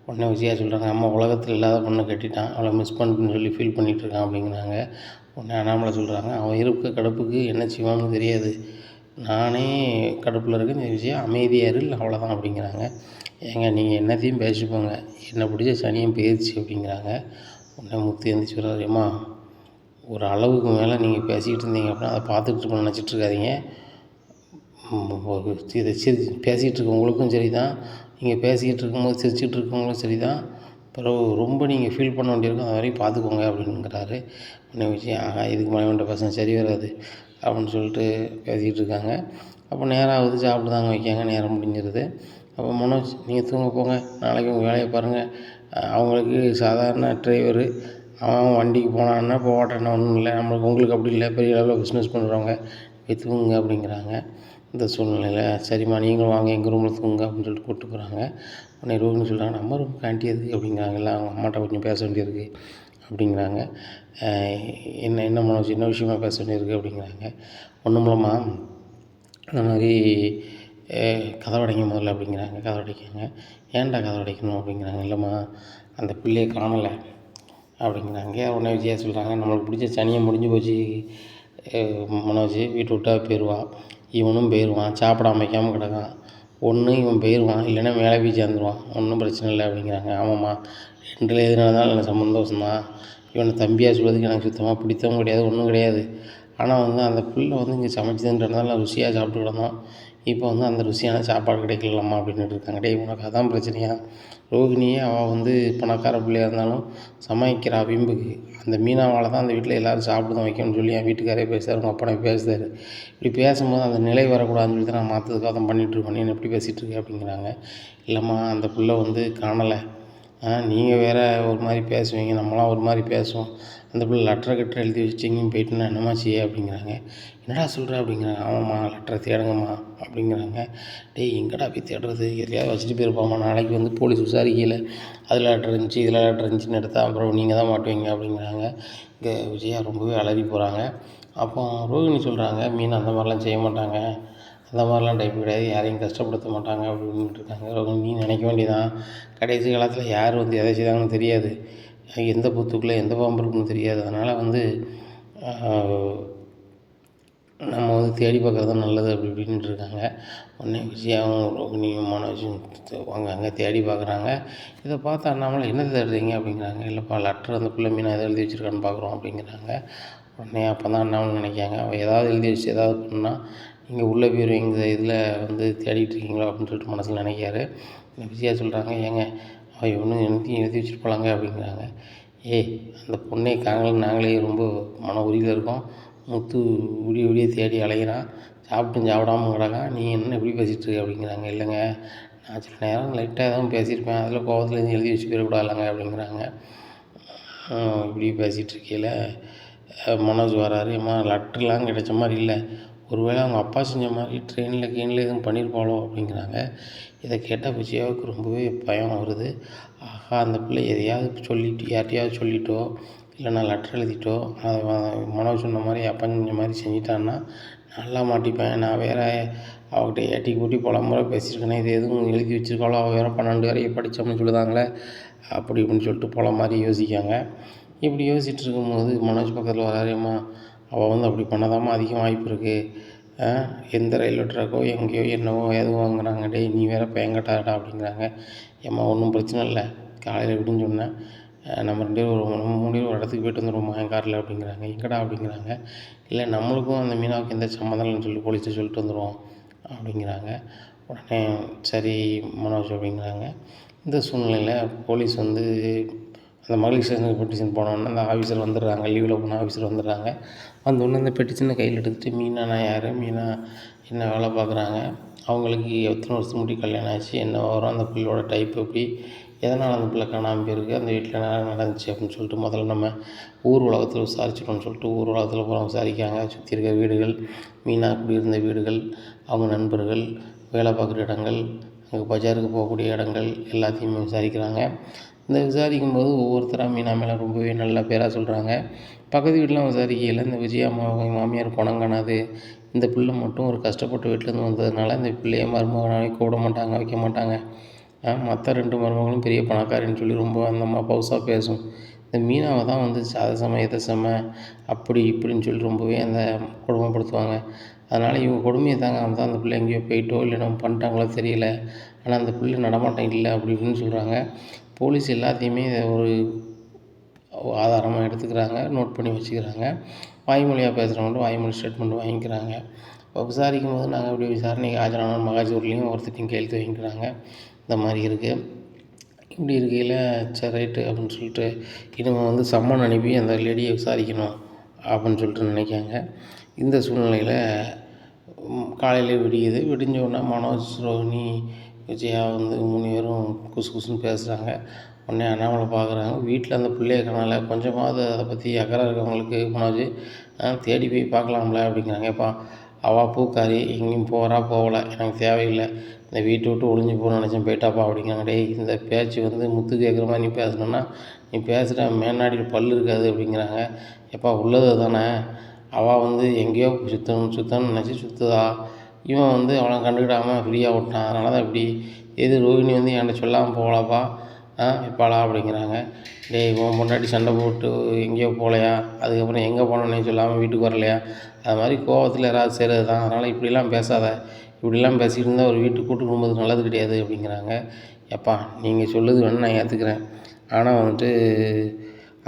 உடனே விஜயா சொல்கிறாங்க, அம்மா உலகத்தில் இல்லாத பொண்ணை கட்டிட்டான், அவளை மிஸ் பண்ணிட்டுன்னு சொல்லி ஃபீல் பண்ணிகிட்ருக்கான் அப்படிங்கிறாங்க. உடனே அண்ணாமலை சொல்கிறாங்க, அவன் இருக்க கடுப்புக்கு என்ன செய்வான்னு தெரியாது, நானே கடுப்பில் இருக்கேன், விஜயா அமைதியாக இரு, அவ்வளோதான் அப்படிங்கிறாங்க. ஏங்க நீங்கள் என்னத்தையும் பேசிப்போங்க, என்னை பிடிச்ச சனியும் போயிடுச்சு அப்படிங்கிறாங்க. உடனே முத்து எழுந்திரிச்சு வர்றாரு, அம்மா ஒரு அளவுக்கு மேலே நீங்கள் பேசிக்கிட்டு இருந்தீங்க அப்படின்னா அதை பார்த்துக்கிட்டு இருக்கணும்னு நினச்சிட்டு இருக்காதீங்க. இதை பேசிக்கிட்டு இருக்கவங்களுக்கும் சரி தான், நீங்கள் பேசிக்கிட்டு இருக்கும்போது சிரிச்சிக்கிட்டு இருக்கவங்களும் சரி தான், பிறகு ரொம்ப நீங்கள் ஃபீல் பண்ண வேண்டியிருக்கும், அது வரைக்கும் பார்த்துக்கோங்க அப்படிங்கிறாரு. உடனே விஷயம், ஆகா இதுக்கு மனைவன்ட்ட பசங்க சரி வராது அப்படின்னு சொல்லிட்டு பேசிக்கிட்டு இருக்காங்க. அப்போ நேரம் ஆகுது, சாப்பிட்டு வைக்காங்க, நேரம் முடிஞ்சிருது. அப்போ மனோஜ், நீங்கள் தூங்க போங்க, நாளைக்கு உங்கள் வேலையை பாருங்கள், அவங்களுக்கு சாதாரண டிரைவரு, அவன் வண்டிக்கு போனான்னா போகட்டான்னா ஒன்றும் இல்லை, உங்களுக்கு அப்படி இல்லை, பெரிய அளவில் பிஸ்னஸ் பண்ணுறவங்க, போய் தூங்குங்க அப்படிங்கிறாங்க. இந்த சூழ்நிலையில் சரிம்மா நீங்களும் வாங்க எங்கள் ரூமில் தூங்குங்க அப்படின்னு சொல்லிட்டு கூப்பிட்டு போகிறாங்க. உடனே ரோகிணி சொல்கிறாங்க, நம்ம ரூமுக்கு ஆண்டி எதுக்கு அப்படிங்கிறாங்க. இல்லை அவங்க அம்மாட்ட கொஞ்சம் பேச வேண்டியிருக்கு அப்படிங்கிறாங்க. என்ன மனோஜ், என்ன விஷயமா பேச வேண்டியிருக்கு அப்படிங்கிறாங்க. ஒன்றும் இல்லைம்மா, அந்த மாதிரி கதவை அடைங்க முதல்ல அப்படிங்கிறாங்க. கதவை அடைக்காங்க. ஏன்டா கதவை அடைக்கணும் அப்படிங்கிறாங்க. இல்லைம்மா அந்த பிள்ளையை காணலை அப்படிங்கிறாங்க. உடனே விஜயா சொல்கிறாங்க, நம்மளுக்கு பிடிச்ச சனியை முடிஞ்சு போச்சு மனோஜ், வீட்டை விட்டா போயிடுவா, இவனும் போயிடுவான், சாப்பிடாம வைக்காமல் கிடக்கான், ஒன்று இவன் போயிடுவான், இல்லைன்னா மேலே போய் சேர்ந்துருவான், ஒன்றும் பிரச்சனை இல்லை அப்படிங்கிறாங்க. ஆமாம்மா, 2ல் எது நடந்தாலும் எனக்கு சந்தோஷம்தான், இவனை தம்பியாக சொல்கிறதுக்கு எனக்கு சுத்தமாக பிடித்தவும் கிடையாது, ஒன்றும் கிடையாது. ஆனால் வந்து அந்த பிள்ளை வந்து இங்கே சமைச்சதுன்றதுனால ருசியாக சாப்பிட்டு கிடந்தோம், இப்போ வந்து அந்த ருசியான சாப்பாடு கிடைக்கலாமா அப்படின்ட்டு இருக்காங்க. டேய் உனக்கு அதான் பிரச்சனையா, ரோகிணியே அவள் வந்து பணக்கார பிள்ளையாக இருந்தாலும் சமைக்கிறா வீம்புக்கு, அந்த மீனாவால் தான் அந்த வீட்டில் எல்லோரும் சாப்பிட்டு தான் வைக்கணும்னு சொல்லி என் வீட்டுக்காரே பேசுகிறார், உங்கள் அப்பனை பேசுகிறாரு, இப்படி பேசும்போது அந்த நிலை வரக்கூடாதுன்னு சொல்லிட்டு நான் மாற்றதுக்காக தான் பண்ணிகிட்ருக்கோம், நீ எப்படி பேசிகிட்டு இருக்கேன் அப்படிங்கிறாங்க. இல்லைம்மா அந்த பிள்ளை வந்து காணலை, நீங்கள் வேறு ஒரு மாதிரி பேசுவீங்க, நம்மளாம் ஒரு மாதிரி பேசுவோம், அந்த பிள்ளை லெட்டரை கட்டரை எழுதி வச்சுட்டு எங்கேயும் போயிட்டுன்னா என்னம்மா செய்ய அப்படிங்கிறாங்க. என்னடா சொல்கிற அப்படிங்கிறாங்க. ஆமாம்மா லெட்டரை தேடுங்கம்மா அப்படிங்கிறாங்க. டேய் எங்கடா போய் தேடுறது, எதையாவது வச்சுட்டு போயிருப்பாம்மா, நாளைக்கு வந்து போலீஸ் விசாரிக்கல, அதில் லெட்டர் இருந்துச்சு இதில் லெட்டர் இருந்துச்சுன்னு எடுத்தால் அப்புறம் நீங்கள் தான் மாட்டுவீங்க அப்படிங்கிறாங்க. இங்கே விஜயா ரொம்பவே அலறி போகிறாங்க. அப்போ ரோகிணி சொல்கிறாங்க, மீன் அந்த மாதிரிலாம் செய்ய மாட்டாங்க, அந்த மாதிரிலாம் டைப் கிடையாது, யாரையும் கஷ்டப்படுத்த மாட்டாங்க அப்படின்ட்டு இருக்காங்க. ரோகிணி நீ நினைக்க வேண்டியதான், கடைசி காலத்தில் யார் வந்து எதை செய்தாங்கன்னு தெரியாது, எந்த புத்துக்குள்ளே எந்த பாம்பு இருக்குன்னு தெரியாது, அதனால் வந்து நம்ம வந்து தேடி பார்க்குறது தான் நல்லது அப்படி இப்படின்ட்டு இருக்காங்க. உடனே விஜயாவும் ரோகிணியும் மனோஜும் அங்கே தேடி பார்க்குறாங்க. இதை பார்த்து அண்ணாமலை என்ன தேடுறீங்க அப்படிங்கிறாங்க. இல்லைப்பா லெட்டர் அந்த பிள்ளை மீனா எதாவது எழுதி வச்சுருக்கான்னு பார்க்குறோம் அப்படிங்கிறாங்க. உடனே அப்போ தான் அண்ணாமலை நினைக்காங்க, அவள் ஏதாவது எழுதி வச்சு ஏதாவது பண்ணால் நீங்கள் உள்ளே போயிடுவீங்க, இந்த இதில் வந்து தேடிட்டு இருக்கீங்களோ அப்படின்னு சொல்லிட்டு மனசில் நினைக்காரு. விஜயா சொல்கிறாங்க, ஏங்க அவள் ஒன்றும் எழுதி வச்சுட்டு போகலாங்க அப்படிங்கிறாங்க. ஏய் அந்த பொண்ணை காணலன்னு நாங்களே ரொம்ப மன உறுதியில் இருக்கோம். முத்து விடிய விடிய தேடி அலைகிறான், சாப்பிட்டும் சாப்பிடாம கிடக்கான், நீ என்ன இப்படி பேசிகிட்டு இருக்க அப்படிங்கிறாங்க. இல்லைங்க, நான் சில நேரம் லைட்டாக எதுவும் பேசியிருப்பேன், அதில் கோவத்தில் எதுவும் எழுதி வச்சு போயிடக்கூடாதுலங்க அப்படிங்கிறாங்க. இப்படி பேசிகிட்டு இருக்கையில் மனோஜ் வராரு. ஏம்மா லெட்டர்லாம் கிடைச்ச மாதிரி இல்லை, ஒருவேளை அவங்க அப்பா செஞ்ச மாதிரி ட்ரெயினில் கீனில் எதுவும் பண்ணியிருப்பாளோ அப்படிங்கிறாங்க. இதை கேட்டால் விஜயாவுக்கு ரொம்பவே பயம் வருது. ஆஹா, அந்த பிள்ளை எதையாவது சொல்லிட்டு யார்ட்டையாவது சொல்லிட்டோ இல்லைனா லெட்டர் எழுதிட்டோ அதை மனோஜ் சொன்ன மாதிரி அப்பா செஞ்ச மாதிரி செஞ்சிட்டான்னா நல்லா மாட்டிப்பேன். நான் வேறு அவகிட்ட ஏட்டி கூட்டி பல முறை பேசியிருக்கேனே, இது எதுவும் எழுதி வச்சுருக்காளோ, அவள் வேறு 12 வரைக்கும் படித்தோம்னு சொல்லுதாங்களே அப்படி இப்படின்னு சொல்லிட்டு பல மாதிரி யோசிக்காங்க. இப்படி யோசிச்சுட்டு இருக்கும்போது மனோஜ் பக்கத்தில் வராருமா, அவள் வந்து அப்படி பண்ணதாம்மா அதிகம் வாய்ப்பு இருக்குது. எந்த ரயில்வே ட்ராக்கோ எங்கேயோ என்னவோ எதுவும் வாங்குறாங்க, டேய் நீ வேறு பயங்கட்டாடா அப்படிங்கிறாங்க. ஏம்மா ஒன்றும் பிரச்சனை இல்லை, காலையில் விடுன்னு சொன்னேன், நம்ம 2 பேரும் நம்ம 3 பேரும் ஒரு இடத்துக்கு போய்ட்டு வந்துடுவோம்மா என் காரில் அப்படிங்கிறாங்க. எங்கடா அப்படிங்கிறாங்க. இல்லை நம்மளுக்கும் அந்த மீனாவுக்கு எந்த சம்மந்தம் இல்லைன்னு சொல்லி போலீஸ்ட்டு சொல்லிட்டு வந்துடுவோம் அப்படிங்கிறாங்க. உடனே சரி மனோஜ் அப்படிங்கிறாங்க. இந்த சூழ்நிலையில் போலீஸ் வந்து அந்த மகளிர் ஸ்டேஷனுக்கு பெட்டிஷன் போனோடனே அந்த ஆஃபீஸர் வந்துடுறாங்க, லீவில் போன ஆஃபீஸர் வந்துடுறாங்க. வந்தோடனே அந்த பெட்டிஷனை கையில் எடுத்துகிட்டு மீனானா யார், மீனா என்ன வேலை பார்க்குறாங்க, அவங்களுக்கு எத்தனை வருஷம் முடி கல்யாணம் ஆச்சு, என்ன வரும், அந்த பிள்ளையோட டைப் எப்படி, எதனால் அந்த பிள்ளை காணாமல் போயிருக்கு, அந்த வீட்டில் என்ன நடந்துச்சு அப்படின்னு சொல்லிட்டு முதல்ல நம்ம ஊர் உலகத்தில் விசாரிச்சிடணும்னு சொல்லிட்டு ஊர் உலகத்தில் போகிறோம் விசாரிக்காங்க. சுற்றி இருக்க வீடுகள், மீனா குடியிருந்த வீடுகள், அவங்க நண்பர்கள், வேலை பார்க்குற இடங்கள், அங்கே பஜாருக்கு போகக்கூடிய இடங்கள் எல்லாத்தையுமே விசாரிக்கிறாங்க. இந்த விசாரிக்கும்போது ஒவ்வொருத்தராக மீனா மேலே ரொம்பவே நல்ல பேராக சொல்கிறாங்க. பக்கத்து வீட்டிலாம் விசாரிக்கையில் இந்த விஜயா மாமியார் பணம் காணாது, இந்த பிள்ளை மட்டும் ஒரு கஷ்டப்பட்ட வீட்டிலேருந்து வந்ததுனால இந்த பிள்ளையை மருமகனாவே கூப்பிட மாட்டாங்க, வைக்க மாட்டாங்க. மற்ற 2 மருமகளும் பெரிய பணக்காரின்னு சொல்லி ரொம்ப அந்த அம்மா பவுசாக பேசும். இந்த மீனாவை தான் வந்து அதை சம இதை சம அப்படி இப்படின்னு சொல்லி ரொம்பவே அந்த கொடுமைப்படுத்துவாங்க. அதனால் இவங்க கொடுமையை தாங்காம தான் அந்த பிள்ளை எங்கேயோ போயிட்டோ இல்லை நம்ம பண்ணிட்டாங்களோ தெரியல, ஆனால் அந்த பிள்ளை நடமாட்டம் இல்லை அப்படி இப்படின்னு சொல்கிறாங்க. போலீஸ் எல்லாத்தையுமே இதை ஒரு ஆதாரமாக எடுத்துக்கிறாங்க, நோட் பண்ணி வச்சுக்கிறாங்க. வாய்மொழியாக பேசுகிறவங்கள்ட்ட வாய்மொழி ஸ்டேட்மெண்ட் வாங்கிக்கிறாங்க. இப்போ விசாரிக்கும் போது நாங்கள் அப்படி விசாரணைக்கு ஆஜரான மகாஜூர்லேயும் ஒருத்தரையும் கையெழுத்து வாங்கிக்கிறாங்க. இந்த மாதிரி இருக்குது. இப்படி இருக்கையில் சரி ரைட்டு அப்படின்னு சொல்லிட்டு இவங்க வந்து சம்மன் அனுப்பி அந்த லேடியை விசாரிக்கணும் அப்படின்னு சொல்லிட்டு நினைக்காங்க. இந்த சூழ்நிலையில் காலையிலே விடியுது. விடிஞ்ச உடனே மனோஜ், ரோஹிணி, விஜயா வந்து 3 பேரும் குசு குசுன்னு பேசுகிறாங்க. உடனே அண்ணாமலை பார்க்குறாங்க. வீட்டில் அந்த பிள்ளைய காணல, கொஞ்சமாவது அதை பற்றி அக்கறை இருக்கவங்களுக்கு மனோஜ் தேடி போய் பார்க்கலாம்ல அப்படிங்கிறாங்க. ஏப்பா அவள் பூக்காரி, எங்கேயும் போகலை, எனக்கு தேவையில்லை, இந்த வீட்டை விட்டு ஒழிஞ்சு போகணும்னு நினச்சேன், போயிட்டாப்பா அப்படிங்கிறாங்க. டேய் இந்த பேச்சு வந்து முத்து கேட்குற மாதிரி நீ பேசணுன்னா நீ பேசுகிற மேனாடியில் பல் இருக்காது அப்படிங்கிறாங்க. எப்பா உள்ளது தானே, அவள் வந்து எங்கேயோ சுத்தணும்னு நினச்சி சுற்றுதா, இவன் வந்து அவனை கண்டுக்கிடாமல் ஃப்ரீயாக விட்டான், அதனால தான் இப்படி. எது ரோஹிணி வந்து என்கிட்ட சொல்லாமல் போகலாப்பா எப்பாடா அப்படிங்கிறாங்க. டேய் உன் பொண்டாட்டி சண்டை போட்டு எங்கேயோ போகலையா, அதுக்கப்புறம் எங்கே போனோன்னே சொல்லாமல் வீட்டுக்கு வரலையா, அது மாதிரி கோவத்தில் யாராவது செய்கிறது தான், அதனால் இப்படிலாம் பேசாத, இப்படிலாம் பேசிக்கிட்டு இருந்தால் ஒரு வீட்டுக்கு கூட்டு குடும்பத்துக்கு நல்லது கிடையாது அப்படிங்கிறாங்க. எப்பா நீங்கள் சொல்லுது வேணும் நான் ஏற்றுக்கிறேன், ஆனால் வந்துட்டு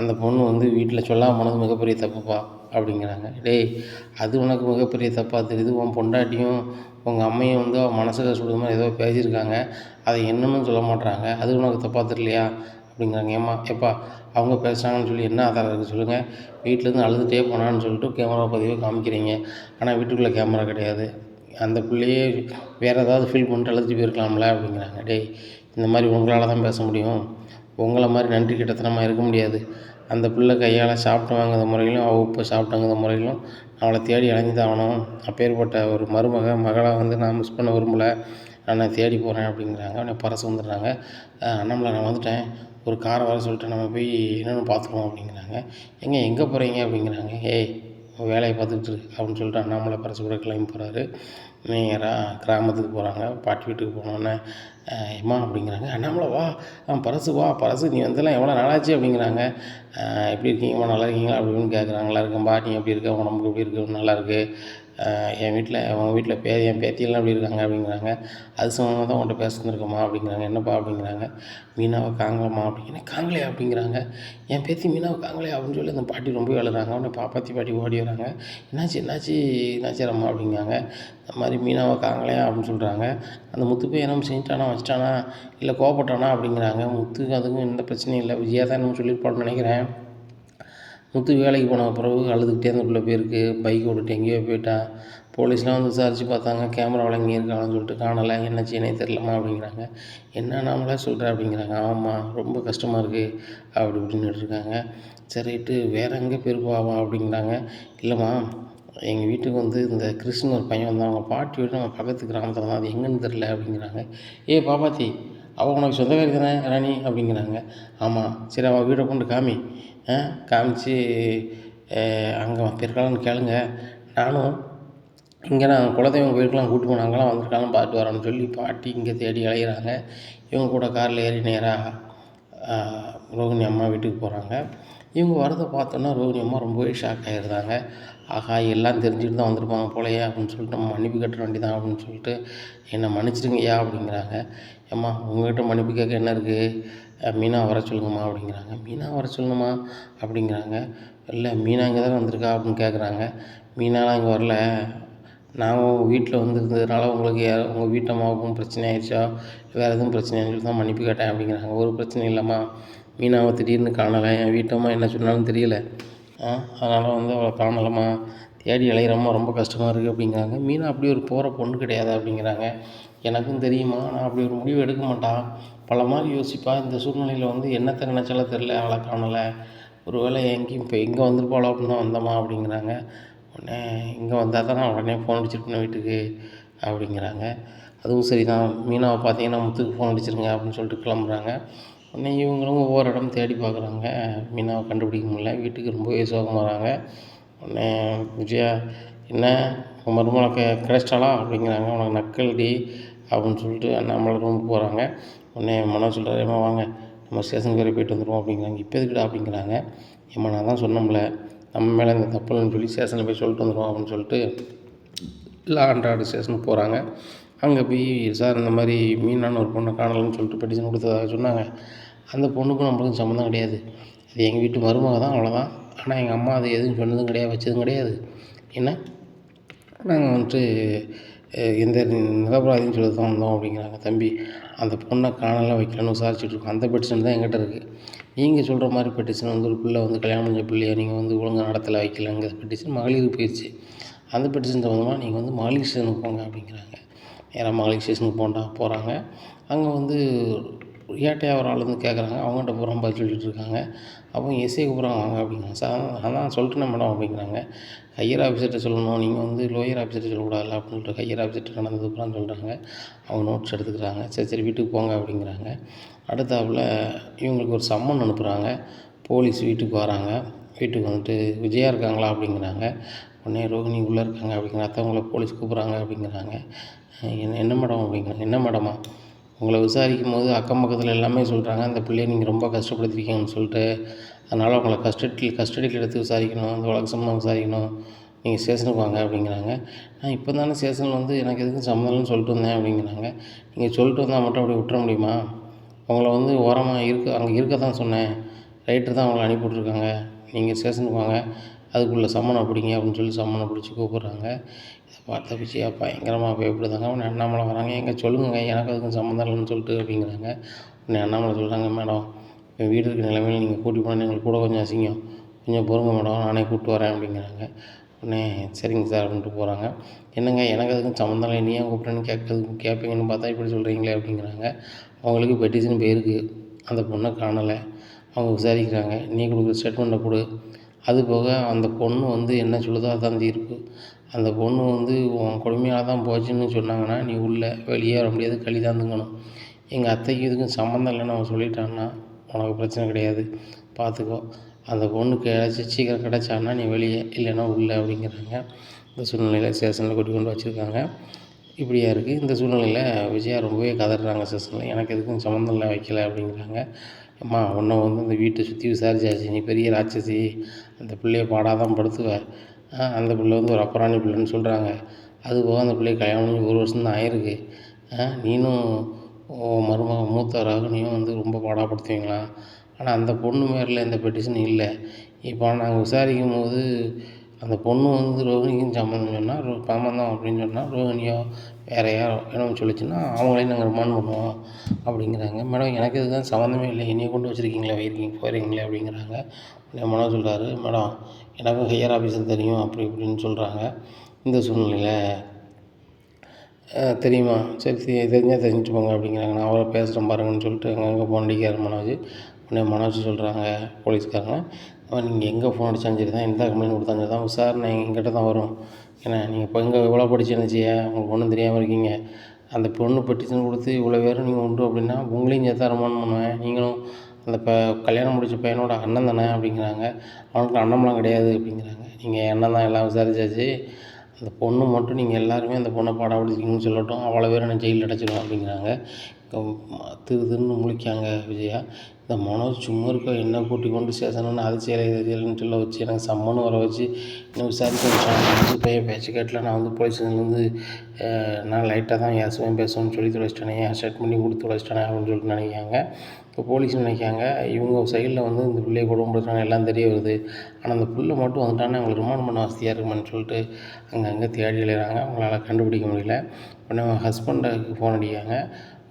அந்த பொண்ணு வந்து வீட்டில் சொல்லாமல் போனது மிகப்பெரிய தப்புப்பா அப்படிங்கிறாங்க. டேய் அது உனக்கு மிகப்பெரிய தப்பாக தெரியுது, உன் பொண்டாட்டியும் உங்கள் அம்மையும் வந்து அவன் மனசுக்கு சொல்கிற மாதிரி ஏதோ பேசியிருக்காங்க, அதை என்னன்னு சொல்ல மாட்றாங்க, அது உனக்கு தப்பாக தெரியலையா அப்படிங்கிறாங்க. ஏம்மா எப்பா அவங்க பேசுகிறாங்கன்னு சொல்லி என்ன ஆதாரம் இருக்குது சொல்லுங்கள், வீட்டிலேருந்து அழுதுகிட்டே போனான்னு சொல்லிட்டு கேமரா பதிவே காமிக்கிறீங்க, ஆனால் வீட்டுக்குள்ளே கேமரா கிடையாது, அந்த பிள்ளையே வேறு ஏதாவது ஃபீல் பண்ணிட்டு அழுதுட்டு போயிருக்கலாம்ல அப்படிங்கிறாங்க. டேய் இந்த மாதிரி உங்களால் தான் பேச முடியும், உங்களை மாதிரி நன்றி கிட்டத்தனமாக இருக்க முடியாது, அந்த பிள்ளை கையால் சாப்பிட்டு வாங்குற முறையிலும் அவள் உப்பு சாப்பிட்டாங்கிற முறையிலும் அவளை தேடி அலைஞ்சு தான் ஆகணும், அப்பேற்பட்ட ஒரு மகளை வந்து நான் மிஸ் பண்ண விரும்பலை, நான் தேடி போகிறேன் அப்படிங்கிறாங்க. உடனே பரசு வந்துடுறாங்க. அண்ணாமலை நான் வந்துட்டேன், ஒரு காரை வர சொல்லிட்டு நம்ம போய் என்னென்னு பார்த்துருவோம் அப்படிங்கிறாங்க. எங்கே போகிறீங்க அப்படிங்கிறாங்க. ஏய் வேலையை பார்த்துக்கிட்டு இரு அப்படின்னு சொல்லிட்டு அண்ணாமலை பரசு கூட கிளம்பி போகிறாரு. நேராக கிராமத்துக்கு போகிறாங்க. பாட்டி வீட்டுக்கு போனோடனே எம்மா அப்படிங்கிறாங்க. அண்ணாமலை வா, பரசு வா, பரசு நீ வந்தெல்லாம் எவ்வளோ நாளாச்சு அப்படிங்கிறாங்க. எப்படி இருக்கீங்கம்மா, நல்லா இருக்கீங்களா அப்படின்னு கேட்குறாங்க. நல்லா இருக்கேன்பா, நீ எப்படி இருக்க, உடம்புக்கு எப்படி இருக்கு, நல்லா இருக்கு, என் வீட்டில் உங்கள் வீட்டில் என் பேத்தியெல்லாம் எப்படி இருக்காங்க அப்படிங்கிறாங்க. அது சம்மந்தமாக தான் உங்கள்கிட்ட பேச வந்திருக்கேம்மா அப்படிங்கிறாங்க. என்னப்பா அப்படிங்கிறாங்க. மீனாவை காங்கம்மா அப்படிங்கன்னா காங்கலையா அப்படிங்கிறாங்க. என் பேத்தி மீனாவை காங்கலையா அப்படின்னு சொல்லி அந்த பாட்டி ரொம்ப அழுறாங்க. உடனே பாப்பாத்தி பாட்டி ஓடி வராங்க. என்னாச்சிரம்மா அப்படிங்கிறாங்க. இந்த மாதிரி மீனாவை காங்கலையா அப்படின்னு சொல்கிறாங்க. அந்த முத்து போய் என்ன செஞ்சுட்டானா வச்சிட்டானா இல்லை கோவப்பட்டானா அப்படிங்கிறாங்க. முத்துக்கு அதுக்கும் எந்த பிரச்சனையும் இல்லை, விஜயா தான் என்னமோ சொல்லியிருப்பான்னு நினைக்கிறேன். முத்து வேலைக்கு போன பிறகு அழுதுகிட்டே அந்த பிள்ளை போயிருக்கு, பைக் ஓட்டிட்டு எங்கேயோ போயிட்டா. போலீஸ்லாம் வந்து விசாரித்து பார்த்தாங்க, கேமராவில் எங்கேயும் இருக்கான்னு சொல்லிட்டு காணலை, என்ன செய்யனே தெரிலம்மா அப்படிங்கிறாங்க. என்ன நாமளே சொல்கிறேன் அப்படிங்கிறாங்க. ஆமாம் ரொம்ப கஷ்டமாக இருக்குது அப்படி இப்படின்னு இருக்காங்க. சரிட்டு வேறு எங்கே போயிருப்பாவா அப்படிங்கிறாங்க. இல்லைம்மா எங்கள் வீட்டுக்கு வந்து இந்த கிறிஸ்டின் ஒரு பையன் வந்தான், அவங்க பாட்டி வீடு நம்ம பக்கத்து கிராமத்தில் தான், அது எங்கேன்னு தெரில அப்படிங்கிறாங்க. பாப்பாத்தி அவள் உனக்கு சொந்தக்காரி தானே ராணி அப்படிங்கிறாங்க. ஆமாம். சரி அவள் வீடை கொண்டு காமி, காமிச்சு அங்கே பிற்காலம்னு கேளுங்க. நானும் இங்கே நான் குலதெய்வம் கோயிலுக்கெலாம் கூப்பிட்டு போனேன், அங்கெல்லாம் வந்திருக்காலும் பார்த்து வரேன்னு சொல்லி பாட்டி இங்கே தேடி அலைகிறாங்க. இவங்க கூட காரில் ஏறி நேராக ரோகிணி அம்மா வீட்டுக்கு போகிறாங்க. இவங்க வரதை பார்த்தோன்னா ரோகிணி அம்மா ரொம்பவே ஷாக் ஆகிடுறாங்க. ஆகா எல்லாம் தெரிஞ்சுட்டு தான் வந்திருப்பாங்க போலையே அப்படின்னு சொல்லிட்டு நம்ம மன்னிப்பு கட்ட வேண்டியதான் அப்படின்னு சொல்லிட்டு என்னை மன்னிச்சிடுங்கய்யா அப்படிங்கிறாங்க. அம்மா உங்கள்கிட்ட மன்னிப்பு கேட்க என்ன இருக்குது, மீனா வர சொல்லுங்கம்மா அப்படிங்கிறாங்க. மீனா வர சொல்லணுமா அப்படிங்கிறாங்க. இல்லை மீனா இங்கே தான் வந்திருக்கா அப்படின்னு கேட்குறாங்க. மீனாலாம் இங்கே வரல, நாங்கள் உங்கள் வீட்டில் வந்துருந்ததுனால உங்களுக்கு உங்கள் வீட்டு அம்மாவுக்கும் பிரச்சனை ஆயிடுச்சா வேறு எதுவும் பிரச்சனைன்னு சொல்லி தான் மன்னிப்பு கேட்டேன் அப்படிங்கிறாங்க. ஒரு பிரச்சனை இல்லைம்மா, மீனாவை திடீர்னு காணலை, என் வீட்டம்மா என்ன சொன்னாலும் தெரியலை, அதனால் வந்து அவளை காணலம்மா, தேடி அலையிறம்மா, ரொம்ப கஷ்டமாக இருக்குது அப்படிங்கிறாங்க. மீனா அப்படி ஒரு போகிற பொண்ணு கிடையாது அப்படிங்கிறாங்க. எனக்கும் தெரியுமா, நான் அப்படி ஒரு முடிவு எடுக்க மாட்டான், பல மாதிரி யோசிப்பா. இந்த சூழ்நிலையில் வந்து என்னத்தை நினச்சாலும் தெரில, அவளை காணலை, ஒரு வேளை எங்கேயும் இப்போ எங்கே வந்திருப்பாளோ அப்படின்னு தான் வந்தம்மா அப்படிங்கிறாங்க. உடனே இங்கே வந்தால் தான் நான் உடனே ஃபோன் அடிச்சிருப்பேன் வீட்டுக்கு அப்படிங்கிறாங்க. அதுவும் சரி தான், மீனாவை பார்த்தீங்கன்னா முத்துக்கு ஃபோன் அடிச்சிருங்க அப்படின்னு சொல்லிட்டு கிளம்புறாங்க. உடனே இவங்களும் ஒவ்வொரு இடம் தேடி பார்க்குறாங்க, மீனாவை கண்டுபிடிக்க முடியல. வீட்டுக்கு ரொம்பவே சோகமாகறாங்க. உடனே விஜயா என்ன உங்கள் மருமகளை கிடைச்சிட்டாளா அப்படிங்கிறாங்க. உனக்கு நக்கல்டி அப்படின்னு சொல்லிட்டு அண்ணாமலை ரூமுக்கு போகிறாங்க. உடனே மனோஜ் சொல்கிறாரு, ஏம்மா வாங்க நம்ம ஸ்டேஷனுக்கு வரை போய்ட்டு வந்துடுவோம் அப்படிங்கிறாங்க. இப்போ எதுக்குடா அப்படிங்கிறாங்க. ஏம்மா நான் தான் சொன்னோம்ல நம்ம மேலே இந்த தப்பு இல்லைன்னு சொல்லி ஸ்டேஷனில் போய் சொல்லிட்டு வந்துடுவோம் அப்படின்னு சொல்லிட்டு லா அண்ட் ஆர்டர் ஸ்டேஷனுக்கு போகிறாங்க. அங்கே போய் சார் இந்த மாதிரி மீனான ஒரு பொண்ணை காணலைன்னு சொல்லிட்டு பெட்டிஷன் கொடுத்ததாக சொன்னாங்க. அந்த பொண்ணுக்கும் நம்மளுக்கும் சம்மந்தம் கிடையாது, அது எங்கள் வீட்டு மருமக தான், அவ்வளோதான். ஆனால் எங்கள் அம்மா அது எதுவும் சொன்னதும் கிடையாது, வச்சதும் கிடையாது. ஏன்னா நாங்கள் வந்துட்டு எந்த நிரபராதின்னு சொல்லி தான் வந்தோம் அப்படிங்கிறாங்க. தம்பி அந்த பொண்ணை காணலாம் வைக்கலன்னு விசாரிச்சுட்ருக்கோம், அந்த பெட்டிஷன் தான் எங்கிட்ட இருக்குது. நீங்கள் சொல்கிற மாதிரி பெட்டிஷன் வந்து ஒரு பிள்ளை வந்து கல்யாணம் பண்ண பிள்ளையை நீங்கள் வந்து ஒழுங்காக நடத்தலை வைக்கலங்கிற பெட்டிஷன் மகளிருக்கு போயிடுச்சு. அந்த பெட்டிஷன் சம்மந்தமாக நீங்கள் வந்து மகளிர் ஸ்டேஷனுக்கு போங்க அப்படிங்கிறாங்க. நேராக மகளிர் ஸ்டேஷனுக்கு போகிறாங்க. அங்கே வந்து ஏட்டையாக ஒரு ஆள் வந்து கேட்குறாங்க, அவங்ககிட்ட பூரா பதில் சொல்லிகிட்டு இருக்காங்க. அப்போ எஸ்ஐ கூப்பிட்றாங்க வாங்க அப்படிங்கிறாங்க. சார் அதான் சொல்லிட்டேன் மேடம் அப்படிங்கிறாங்க. ஹையர் ஆஃபீஸர்கிட்ட சொல்லணும், நீங்கள் வந்து லோயர் ஆஃபீஸர்கிட்ட சொல்லக்கூடாதுல்ல அப்படின்னு சொல்லிட்டு ஹையர் ஆஃபீஸர்கிட்ட நடந்தது பூரான்னு சொல்கிறாங்க. அவங்க நோட்ஸ் எடுத்துக்கிறாங்க. சரி வீட்டுக்கு போங்க அப்படிங்கிறாங்க. அடுத்தாப்புல இவங்களுக்கு ஒரு சம்மன் அனுப்புகிறாங்க. போலீஸ் வீட்டுக்கு வராங்க. வீட்டுக்கு வந்துட்டு விஜயா இருக்காங்களா அப்படிங்கிறாங்க. உடனே ரோகிணி உள்ளே இருக்காங்க அப்படிங்கிற அத்தவங்களை போலீஸ் கூப்பிட்றாங்க அப்படிங்கிறாங்க. என்ன மேடம் அப்படிங்கிறாங்க. என்ன மேடமா, உங்களை விசாரிக்கும் போது அக்கம் பக்கத்தில் எல்லாமே சொல்கிறாங்க, அந்த பிள்ளையை நீங்கள் ரொம்ப கஷ்டப்படுத்திருக்கீங்கன்னு சொல்லிட்டு, அதனால் உங்களை கஸ்டடியில் எடுத்து விசாரிக்கணும், அந்த வழக்கு சம்மந்தம் விசாரிக்கணும், நீங்கள் ஸ்டேஷனுக்கு வாங்க அப்படிங்கிறாங்க. நான் இப்போ தானே ஸ்டேஷனில் வந்து எனக்கு எதுக்கும் சம்மந்தம்னு சொல்லிட்டு வந்தேன் அப்படிங்கிறாங்க. நீங்கள் சொல்லிட்டு வந்தால் மட்டும் அப்படி விட்டுற முடியுமா, உங்களை வந்து ஓரமாக அங்கே இருக்க தான் சொன்னேன், ரைட்டர் தான் அவங்கள அனுப்பி விட்ருக்காங்க, நீங்கள் ஸ்டேஷனுக்கு வாங்க, அதுக்குள்ளே சம்மனை பிடிங்க அப்படின்னு சொல்லி சம்மனை பிடிச்சி கூப்பிட்றாங்க. இதை பார்த்த விஜயா பயங்கரமாக பயப்படுதாங்க. உடனே அண்ணாமலை வராங்க, எங்கே சொல்லுங்க எனக்கு அதுக்கும் சம்மந்தம் இல்லைன்னு சொல்லிட்டு அப்படிங்கிறாங்க. உடனே அண்ணாமலை சொல்கிறாங்க, மேடம் என் வீடு இருக்கிற நிலைமையில் நீங்கள் கூட்டி போனால் எங்களுக்கு கூட கொஞ்சம் அசிங்கம், கொஞ்சம் பொறுங்க மேடம், நானே கூப்பிட்டு வரேன் அப்படிங்கிறாங்க. உடனே சரிங்க சார் அப்படின்ட்டு போகிறாங்க. என்னங்க எனக்கு அதுக்கும் சம்மந்தம் இல்லை, நீ ஏன் கூப்பிட்றேன்னு கேட்பீங்கன்னு பார்த்தா இப்படி சொல்கிறீங்களே அப்படிங்கிறாங்க. அவங்களுக்கு பெட்டிஷன் போயிருக்கு, அந்த பொண்ணை காணலை, அவங்க விசாரிக்கிறாங்க, நீ கொடுக்குற ஸ்டேட்மெண்ட்டை கொடு, அது போக அந்த பொண்ணு வந்து என்ன சொல்லுதோ அதுதான் தீர்ப்பு, அந்த பொண்ணு வந்து உன் கொடுமையால் தான் போச்சுன்னு சொன்னாங்கன்னா நீ உள்ளே வெளியே வர முடியாது, களி தான் திங்கணும். எங்கள் அத்தைக்கு இதுக்கும் சம்மந்தம் இல்லைன்னு அவன் சொல்லிட்டான்னா உனக்கு பிரச்சனை கிடையாது, பார்த்துக்கோ, அந்த பொண்ணுக்கு சீக்கிரம் கிடச்சான்னா நீ வெளியே, இல்லைன்னா உள்ளே அப்படிங்கிறாங்க. இந்த சூழ்நிலையில் ஸ்டேஷனில் கொண்டு வச்சுருக்காங்க. இப்படியா இருக்குது. இந்த சூழ்நிலையில் விஜயா ரொம்பவே கதறாங்க ஸ்டேஷனில், எனக்கு எதுக்கும் சம்மந்தம் இல்லை வைக்கலை அப்படிங்கிறாங்க. அம்மா உன்னை வந்து இந்த வீட்டை சுற்றி விசாரிச்சாச்சு, நீ பெரிய ராட்சசி, அந்த பிள்ளையை பாடாதான் படுத்துவ, அந்த பிள்ளை வந்து ஒரு அப்புறாணி பிள்ளைன்னு சொல்கிறாங்க. அதுபோக அந்த பிள்ளைக்கு கல்யாணம் முடிஞ்சு 1 வருஷம் தான் ஆயிருக்கு. நீனும் உன் மருமகன் மூத்த ராகினியும் வந்து ரொம்ப பாடாப்படுத்துவீங்களா? ஆனால் அந்த பொண்ணு பேரில் எந்த பெட்டிஷனும் இல்லை. இப்போ நாங்கள் விசாரிக்கும்போது அந்த பொண்ணு வந்து ரோகிணிக்கும் சம்மந்தம் சொன்னால் சம்மந்தம் அப்படின்னு சொன்னால் ரோகிணியோ வேறு யாரோ என்னமோ சொல்லிச்சுன்னா அவங்களையும் நாங்கள் ரிமாண்ட் பண்ணுவோம் அப்படிங்கிறாங்க. மேடம் எனக்கு இதுதான் சம்மந்தமே இல்லை, என்னையை கொண்டு வச்சுருக்கீங்களே போயிருக்கீங்களே அப்படிங்கிறாங்க. உடனே மனோஜ் சொல்கிறாரு, மேடம் எனக்கும் ஹையர் ஆஃபீஸர் தெரியும் அப்படி இப்படின்னு சொல்கிறாங்க. இந்த சூழ்நிலையில் தெரியுமா, சரி தெரிஞ்சால் தெரிஞ்சுட்டு போங்க அப்படிங்கிறாங்க. நான் அவரை பேசுகிறேன் பாருங்கன்னு சொல்லிட்டு அங்கங்கே ஃபோன் அடிக்கிறார் மனோஜ். உடனே மனோஜ் சொல்கிறாங்க போலீஸ்காரங்க, நீங்கள் எங்கே ஃபோன் அடித்தாலும் சரி தான், எந்த கம்ப்ளைண்ட் கொடுத்தாலும் சரி தான், விசாரணை எங்கிட்ட தான் வரும். ஏன்னா நீங்கள் இப்போ எங்கே எவ்வளோ படிச்சு என்னச்சியா உங்களுக்கு ஒன்றும் தெரியாமல் இருக்கீங்க. அந்த பொண்ணு பெட்டிஷன் கொடுத்து இவ்வளோ பேரும் நீங்கள் உண்டு அப்படின்னா உங்களையும் சேர்த்தா ரிமாண்ட் பண்ணுவேன். நீங்களும் அந்த கல்யாணம் முடிச்ச பையனோட அண்ணன் தானே அப்படிங்கிறாங்க. அவனுக்கு அண்ணன்லாம் கிடையாது அப்படிங்கிறாங்க. நீங்கள் அண்ணன் தான் எல்லாம் விசாரிச்சாச்சு, அந்த பொண்ணு மட்டும் நீங்கள் எல்லாருமே அந்த பொண்ணை பாடாப்படுத்திக்கிங்கன்னு சொல்லட்டும், அவ்வளோ பேரை நான் ஜெயிலில் அடைச்சிடுவேன் அப்படிங்கிறாங்க. திருன்னு முழிக்காங்க விஜயா. இந்த மனோஜ் சும்மா இருக்க என்ன கூட்டி கொண்டு ஸ்டேஷன்னு அது செய்யலை இது செய்யலைன்னு சொல்ல வச்சு எனக்கு சம்மன்னு வர வச்சு இன்னும் விசாரிக்க வச்சாங்க. பேச்சு கேட்டில் நான் வந்து போலீஸ் ஸ்டேஷன்லேருந்து நான் லைட்டாக தான் பேசுவேன்னு சொல்லி தொலைச்சிட்டானே, ஸ்டேட் பண்ணி கொடுத்து தொலைச்சிட்டானே அப்படின்னு சொல்லிட்டு நினைக்காங்க. இப்போ போலீஸ் நினைக்காங்க இவங்க சைடில் வந்து இந்த பிள்ளையை குடும்பப்படுத்துறாங்க எல்லாம் தெரிய வருது. ஆனால் அந்த பிள்ளை மட்டும் வந்துட்டானே அவங்களுக்கு ரிமாண்ட் பண்ண வசதியாக இருக்குமான்னு சொல்லிட்டு அங்கங்கே தேடி எழுதுறாங்க. அவங்களால கண்டுபிடிக்க முடியல. உடனே ஹஸ்பண்டுக்கு ஃபோன் அடிக்காங்க.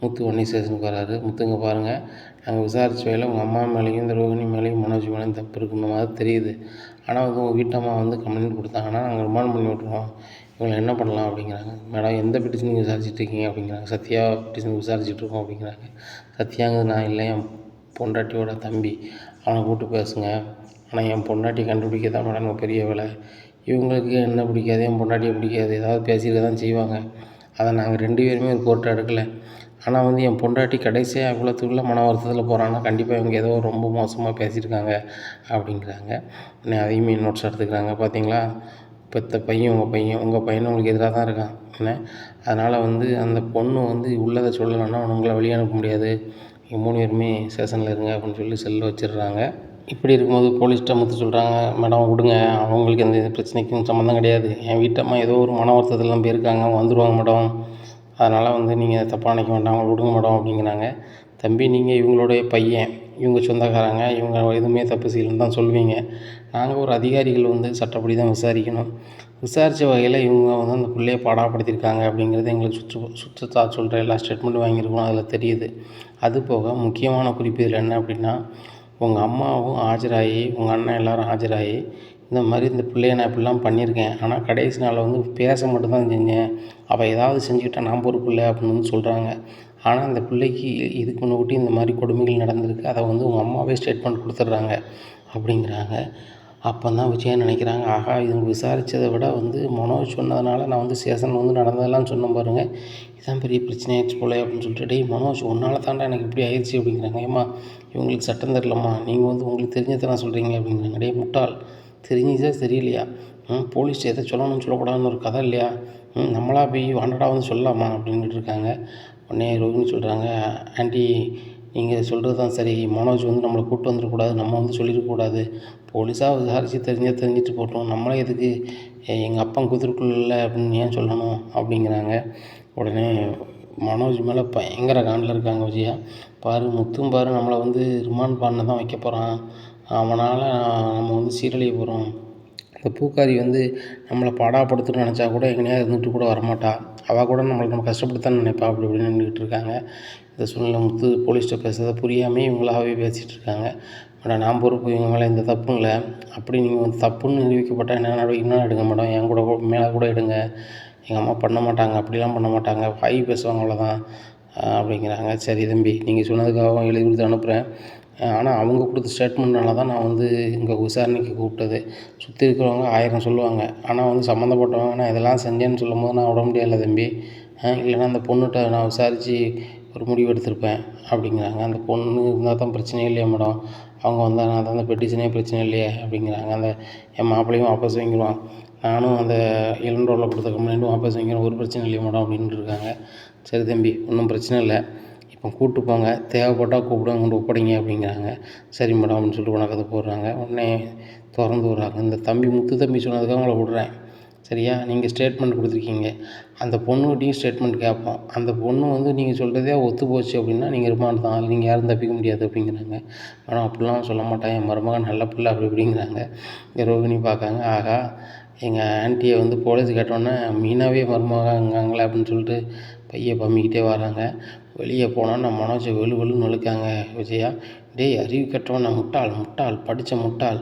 முத்து உடனே ஸ்டேஷனுக்கு வராரு. முத்துங்க பாருங்கள், நாங்கள் விசாரித்த வேலை உங்கள் அம்மா மேலேயும் இந்த ரோகிணி மேலேயும் மனோஜ் மேலேயும் தப்பு இருக்குன்ற மாதிரி தெரியுது. ஆனால் வந்து உங்கள் வீட்டம்மா வந்து கம்ப்ளைண்ட் கொடுத்தாங்கன்னா நாங்கள் ரிமாண்ட் பண்ணி விட்ருவோம், இவங்களை என்ன பண்ணலாம் அப்படிங்கிறாங்க. மேடம் எந்த பெட்டிஷன் நீங்கள் விசாரிச்சுட்ருக்கீங்க அப்படிங்கிறாங்க. சத்யா பெட்டிஷன் விசாரிச்சுட்ருக்கோம் அப்படிங்கிறாங்க. சத்யாங்கிறது நான் இல்லை, என் பொண்டாட்டியோட தம்பி, அவனை கூப்பிட்டு பேசுங்க. ஆனால் என் பொண்டாட்டி கண்டுபிடிக்க தான் மேடம் பெரிய வேலை. இவங்களுக்கு என்ன பிடிக்காது, என் பொண்டாட்டியை பிடிக்காது, ஏதாவது பேசியிருக்க தான் செய்வாங்க. அதை நாங்கள் 2 பேருமே ஒரு கோர்ட்டை எடுக்கலை. ஆனால் வந்து என் பொண்டாட்டி கடைசியாக இவ்வளோத்துக்குள்ள மன வருத்தத்தில் போகிறாங்கன்னா கண்டிப்பாக இவங்க ஏதோ ரொம்ப மோசமாக பேசியிருக்காங்க அப்படிங்கிறாங்க. உடனே அதையுமே நோட்ஸ் எடுத்துக்கிறாங்க. பார்த்தீங்களா, பெற்ற பையன் உங்கள் பையனும் உங்களுக்கு எதிராக தான் இருக்கான் என்ன. அதனால் வந்து அந்த பொண்ணு வந்து உள்ளதை சொல்லலைன்னா உங்களை வெளியே அனுப்ப முடியாது, நீங்கள் 3 பேருமே ஸ்டேஷனில் இருங்க அப்படின்னு சொல்லி செல்ல வச்சிடுறாங்க. இப்படி இருக்கும்போது போலீஸ்கிட்ட முத்து சொல்கிறாங்க, மேடம் விடுங்க, அவங்களுக்கு எந்த பிரச்சனைக்கும் சம்மந்தம் கிடையாது. என் வீட்டம்மா ஏதோ ஒரு மன வருத்தத்தில் தான் போயிருக்காங்க, வந்துடுவாங்க மேடம். அதனால் வந்து நீங்கள் தப்பாக நினைக்க வேண்டாம், அவங்களை விடுங்க மேடம் அப்படிங்கிறாங்க. தம்பி நீங்கள் இவங்களுடைய பையன், இவங்க சொந்தக்காரங்க, இவங்க எதுவுமே தப்பு செய்யலைன்னு தான் சொல்லுவீங்க. நாங்கள் ஒரு அதிகாரிகள் வந்து சட்டப்படி தான் விசாரிக்கணும். விசாரித்த வகையில் இவங்க வந்து அந்த பிள்ளையை பாடாப்படுத்தியிருக்காங்க அப்படிங்கிறது எங்களுக்கு சுற்றத்தா சொல்கிற எல்லா ஸ்டேட்மெண்ட்டும் வாங்கியிருக்கணும், அதில் தெரியுது. அது போக முக்கியமான குறிப்பு இதில் என்ன அப்படின்னா, உங்கள் அம்மாவும் ஆஜராகி உங்கள் அண்ணன் எல்லோரும் ஆஜராகி இந்த மாதிரி இந்த பிள்ளைய நான் இப்படிலாம் பண்ணியிருக்கேன், ஆனால் கடைசி நாளில் வந்து பேச மட்டும்தான் செஞ்சேன், அவள் ஏதாவது செஞ்சுக்கிட்டா நான் பொறுப்பு இல்லை அப்படின்னு வந்து சொல்கிறாங்க. ஆனால் அந்த பிள்ளைக்கு இதுக்கு முன்னாடி இந்த மாதிரி கொடுமைகள் நடந்திருக்கு, அதை வந்து உங்கள் அம்மாவே ஸ்டேட்மெண்ட் கொடுத்துட்றாங்க அப்படிங்கிறாங்க. அப்போ தான் விஜயா நினைக்கிறாங்க, ஆகா இவங்க விசாரித்ததை விட வந்து மனோஜ் சொன்னதுனால நான் வந்து ஸ்டேஷனில் வந்து நடந்ததெல்லாம் சொன்னேன் பாருங்கள், இதுதான் பெரிய பிரச்சனை ஆயிடுச்சு போல அப்படின்னு சொல்லிட்டு, டேய் மனோஜ் உன்னால் தாண்டா எனக்கு இப்படி ஆயிடுச்சு அப்படிங்கிறாங்க. ஏம்மா இவங்களுக்கு சட்டம் தெரிலம்மா, நீங்கள் வந்து உங்களுக்கு தெரிஞ்சதெல்லாம் சொல்கிறீங்க அப்படிங்கிறாங்க. டேய் முட்டாள், தெரிஞ்சதா தெரியலையா, போலீஸ் எதை சொல்லணும்னு சொல்லக்கூடாதுன்னு ஒரு கதை இல்லையா, நம்மளா போய் வாண்டடா வந்து சொல்லலாமா அப்படின்ட்டு இருக்காங்க. உடனே ரோகிணி சொல்கிறாங்க, ஆண்டி நீங்கள் சொல்கிறது தான் சரி, மனோஜ் வந்து நம்மளை கூப்பிட்டு வந்துடக்கூடாது, நம்ம வந்து சொல்லிடக்கூடாது, போலீஸாக விசாரித்து தெரிஞ்சிட்டு போட்டோம், நம்மளே எதுக்கு எங்கள் அப்பா குதிர்க்குள்ள அப்படின்னு ஏன் சொல்லணும் அப்படிங்கிறாங்க. உடனே மனோஜ் மேலே பயங்கர காண்டில் இருக்காங்க விஜயா. பாரு முத்தும் பாரு நம்மளை வந்து ரிமாண்ட் பண்ண தான் வைக்க போகிறான், அவனால் நம்ம வந்து சீரழிய போகிறோம், இந்த பூக்காரி வந்து நம்மளை பாடாப்படுத்தணும்னு நினச்சா கூட எங்கேயாவது இருந்துட்டு கூட வரமாட்டா, அவள் கூட நம்ம கஷ்டப்படுத்தான்னு நினைப்பா அப்படி இப்படின்னு நின்றுக்கிட்டு இருக்காங்க. இந்த சூழ்நிலை முத்து போலீஸ்கிட்ட பேசுகிறத புரியாமல் இவங்களாகவே பேசிகிட்டு இருக்காங்க. மேடம் நான் பொறுப்பு, இவங்க மேலே எந்த தப்பும் இல்லை, அப்படி நீங்கள் வந்து தப்புன்னு நிரூபிக்கப்பட்டால் என்ன நடவடிக்கைன்னா எடுங்க மேடம், என் கூட மேலே கூட எடுங்க, எங்கள் அம்மா பண்ண மாட்டாங்க, அப்படிலாம் பண்ண மாட்டாங்க, வாய் பேசுவாங்க அவ்வளோதான் அப்படிங்கிறாங்க. சரி தம்பி நீங்கள் சொன்னதுக்காகவும் எழுதி கொடுத்து அனுப்புகிறேன், ஆனால் அவங்க கொடுத்த ஸ்டேட்மெண்ட்னால தான் நான் வந்து இங்கே விசாரணைக்கு கூப்பிட்டது. சுற்றி இருக்கிறவங்க 1000 சொல்லுவாங்க, ஆனால் வந்து சம்மந்தப்பட்டவங்க நான் இதெல்லாம் செஞ்சேன்னு சொல்லும்போது நான் விட முடியலை தம்பி, இல்லைன்னா அந்த பொண்ணுகிட்ட நான் விசாரித்து ஒரு முடிவு எடுத்திருப்பேன் அப்படிங்கிறாங்க. அந்த பொண்ணு இருந்தால் தான் பிரச்சனையே இல்லையா மேடம், அவங்க வந்தால் நான் தான் அந்த பெட்டிஷனே பிரச்சனை இல்லையே அப்படிங்கிறாங்க. அந்த என் மாப்பிள்ளையும் வாபஸ் வாங்கிடுவான், நானும் அந்த இளண்டோரில் கொடுத்த கம்ப்ளைண்ட்டும் வாபஸ் வாங்கிடுவேன், ஒரு பிரச்சனை இல்லையா மேடம் அப்படின்ட்டு இருக்காங்க. சரி தம்பி ஒன்றும் பிரச்சனை இல்லை, இப்போ கூப்பிட்டு போங்க, தேவைப்பட்டால் கூப்பிடுங்க, கொண்டு ஒப்படைங்க அப்படிங்கிறாங்க. சரி மேடம் அப்படின்னு சொல்லிட்டு உனக்கு போடுறாங்க. உடனே திறந்து விட்றாங்க. இந்த தம்பி முத்து தம்பி சொன்னதுக்காக உங்களை விட்றேன், சரியா? நீங்கள் ஸ்டேட்மெண்ட் கொடுத்துருக்கீங்க. அந்த பொண்ணுகிட்டையும் ஸ்டேட்மெண்ட் கேட்போம். அந்த பொண்ணு வந்து நீங்கள் சொல்கிறதே ஒத்து போச்சு அப்படின்னா நீங்கள் ரிமாண்ட் தான், அதில் நீங்கள் யாரும் தப்பிக்க முடியாது அப்படிங்கிறாங்க. மேடம் அப்படிலாம் சொல்ல மாட்டேன், என் மருமகன் நல்ல பிள்ளை அப்படி இப்படிங்கிறாங்க. இங்கே ரோகிணி பார்க்காங்க, ஆகா எங்கள் ஆன்ட்டியை வந்து போலீஸ் கேட்டோன்னே மீனாவே மருமகங்காங்களே அப்படின்னு சொல்லிட்டு பையை பம்மிக்கிட்டே வராங்க. வெளியே போனோன்னே மனோஜை வெளு வெளுன்னு இழுக்காங்க விஜயா. டேய் அறிவு கெட்டவன், நான் முட்டாள் முட்டாள் படித்த முட்டாள்,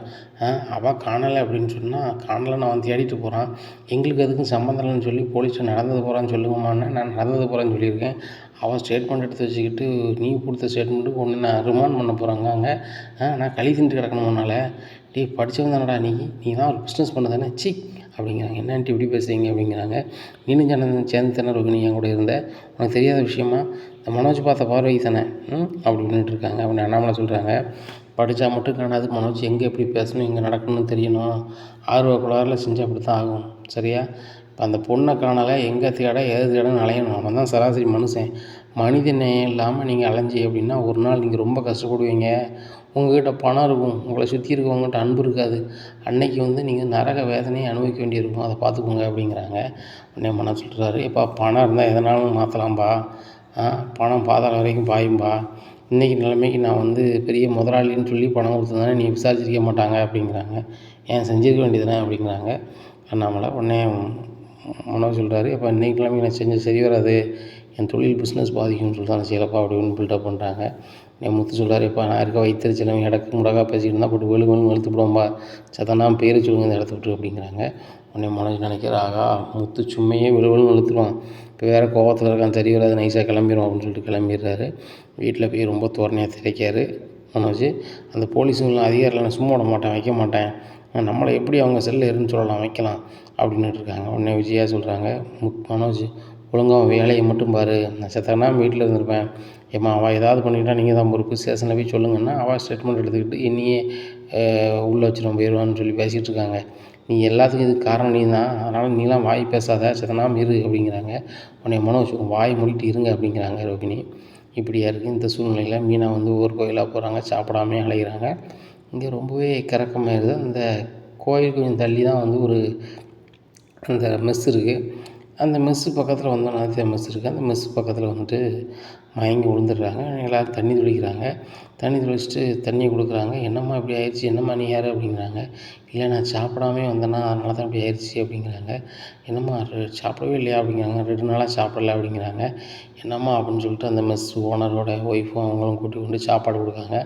அவள் காணலை அப்படின்னு சொன்னால் காணலை அவன் தேடிட்டு போகிறான், எங்களுக்கு அதுக்கும் சம்மந்தம் இல்லைன்னு சொல்லி போலீஸில் நடந்தது போகிறான்னு சொல்லுங்கம்மான்னு நான் நடந்தது போகிறான்னு சொல்லியிருக்கேன். அவன் ஸ்டேட்மெண்ட் எடுத்து வச்சுக்கிட்டு நீ கொடுத்த ஸ்டேட்மெண்ட்டுக்கு ஒன்று நான் ரிமாண்ட் பண்ண போகிறாங்க அங்கே. நான் கழி தின்ட்டு கிடக்கணும் முன்னால். டேய் படித்தவன் தானடா நீ தான் ஒரு பிஸ்னஸ் பண்ண தானே சி அப்படிங்கிறாங்க. என்னன்ட்டு இப்படி பேசுறீங்க அப்படிங்கிறாங்க. நீனும் சேர்ந்து தானே ரோகிணி என் கூட இருந்த, உனக்கு தெரியாத விஷயமா? இந்த மனோஜ் பார்த்த பார்வை தானே அப்படின்ட்டு இருக்காங்க. அப்படின்னு அண்ணாமலை சொல்கிறாங்க, படித்தா மட்டும் காணாது, மனோஜ் எங்கே எப்படி பேசணும், எங்கே நடக்கணும்னு தெரியணும், ஆர்வ கோளாறில் செஞ்சால் அப்படி தான் ஆகும், சரியா? இப்போ அந்த பொண்ணை காணலை, எங்கே தேட எது தேடன்னு அலையணும், அவன் தான் சராசரி மனுஷன். மனித நேயம் இல்லாமல் நீங்கள் அலைஞ்சி அப்படின்னா ஒரு நாள் நீங்கள் ரொம்ப கஷ்டப்படுவீங்க. உங்கள்கிட்ட பணம் இருக்கும், உங்களை சுற்றி இருக்கவங்ககிட்ட அன்பு இருக்காது, அன்னைக்கு வந்து நீங்கள் நரக வேதனையை அனுபவிக்க வேண்டியிருக்கும், அதை பார்த்துக்கோங்க அப்படிங்கிறாங்க. உடனே மனம் சொல்கிறாரு, எப்பா பணம் இருந்தால் எதனாலும் மாற்றலாம்பா, பணம் பாதாள வரைக்கும் பாயும்பா, இன்றைக்கி நிலைமைக்கு நான் வந்து பெரிய முதலாளின்னு சொல்லி பணம் கொடுத்துருந்தானே நீ விசாரிச்சிருக்க மாட்டாங்க அப்படிங்கிறாங்க. ஏன் செஞ்சுருக்க வேண்டியதுதானே அப்படிங்கிறாங்க அண்ணாமலை. உடனே மனோஜ் சொல்கிறாரு, எப்போ இன்றைக்கி நிலைமைக்கு நான் செஞ்சு சரி வராது, என் தொழில் பிஸ்னஸ் பாதிக்கும்னு சொல்லிட்டு நான் செய்யலப்பா அப்படின்னு பில்டப் பண்ணுறாங்க. என் முத்து சொல்கிறாரு, இப்போ நான் இருக்க வைத்திருச்சலவங்க இடக்கு முடக்கா பேசிக்கிட்டு இருந்தால் போட்டு வெளு வெளுன்னு வெளுத்து விடுவோம்பா, சத்தனா பேர் சொல்லுங்க இந்த இடத்த விட்டு அப்படிங்கிறாங்க. உடனே மனோஜ் நினைக்கிற, ஆகா முத்து சும்மையே வெளு வெளுன்னு வெளுத்துருவான், இப்போ வேறு கோவத்தில் இருக்கான், சரி வராது, நைஸாக கிளம்பிடும் அப்படின்னு சொல்லிட்டு கிளம்பிடுறாரு. வீட்டில் போய் ரொம்ப தோரணையாக திரைக்காரு மனோஜ். அந்த போலீஸுங்களாம் அதிகாரியில் நான் சும்மா விட மாட்டேன், வைக்க மாட்டேன், நம்மளை எப்படி அவங்க செல்லில் இருன்னு சொல்லலாம், வைக்கலாம் அப்படின்னுட்டு இருக்காங்க. உடனே விஜயா சொல்கிறாங்க, மனோஜ் ஒழுங்காக வேலையை மட்டும் பாரு, நான் செத்தனா வீட்டில் இருந்திருப்பேன், ஏம்மா அவள் ஏதாவது பண்ணிக்கிட்டால் நீங்கள் தான் பொறுப்பு, ஸ்டேஷனில் போய் சொல்லுங்கன்னா அவள் ஸ்டேட்மெண்ட் எடுத்துக்கிட்டு என்னையே உள்ளே வச்சுருவோம் போயிடுவான்னு சொல்லி பேசிகிட்டு இருக்காங்க. நீ எல்லாத்துக்கும் இதுக்கு காரணம் நீ தான், அதனால் நீலாம் வாய் பேசாத, செத்தனாம இரு அப்படிங்கிறாங்க. உடனே மனோஜ் வாய் மூடிட்டு இருங்க அப்படிங்கிறாங்க ரோகிணி. இப்படியா இருக்குது இந்த சூழ்நிலையில் மீனா வந்து ஒவ்வொரு கோயிலாக போகிறாங்க, சாப்பிடாமே அலைகிறாங்க. இங்கே ரொம்பவே கிறக்கமாயிருது. அந்த கோயில் கொஞ்சம் தள்ளி தான் வந்து ஒரு அந்த மெஸ் இருக்குது. அந்த மெஸ்ஸு பக்கத்தில் வந்து ஆதித்யா மெஸ் இருக்குது. அந்த மெஸ்ஸு பக்கத்தில் வந்துட்டு மயங்கி விழுந்துடுறாங்க. எல்லோரும் தண்ணி தெளிக்கிறாங்க. தண்ணி தெளிச்சுட்டு தண்ணியை கொடுக்குறாங்க. என்னம்மா இப்படி ஆயிடுச்சு, என்னம்மா நீ யார் அப்படிங்கிறாங்க. இல்லை நான் சாப்பிடாமே வந்தேன்னா அதனால தான் இப்படி ஆயிடுச்சு அப்படிங்கிறாங்க. என்னம்மா சாப்பிடவே இல்லையா அப்படிங்கிறாங்க. 2 நாளாக சாப்பிடல அப்படிங்கிறாங்க. என்னம்மா அப்படின்னு சொல்லிட்டு அந்த மெஸ் ஓனரோட ஒய்ஃபும் அவங்களும் கூட்டி கொண்டு சாப்பாடு கொடுக்காங்க.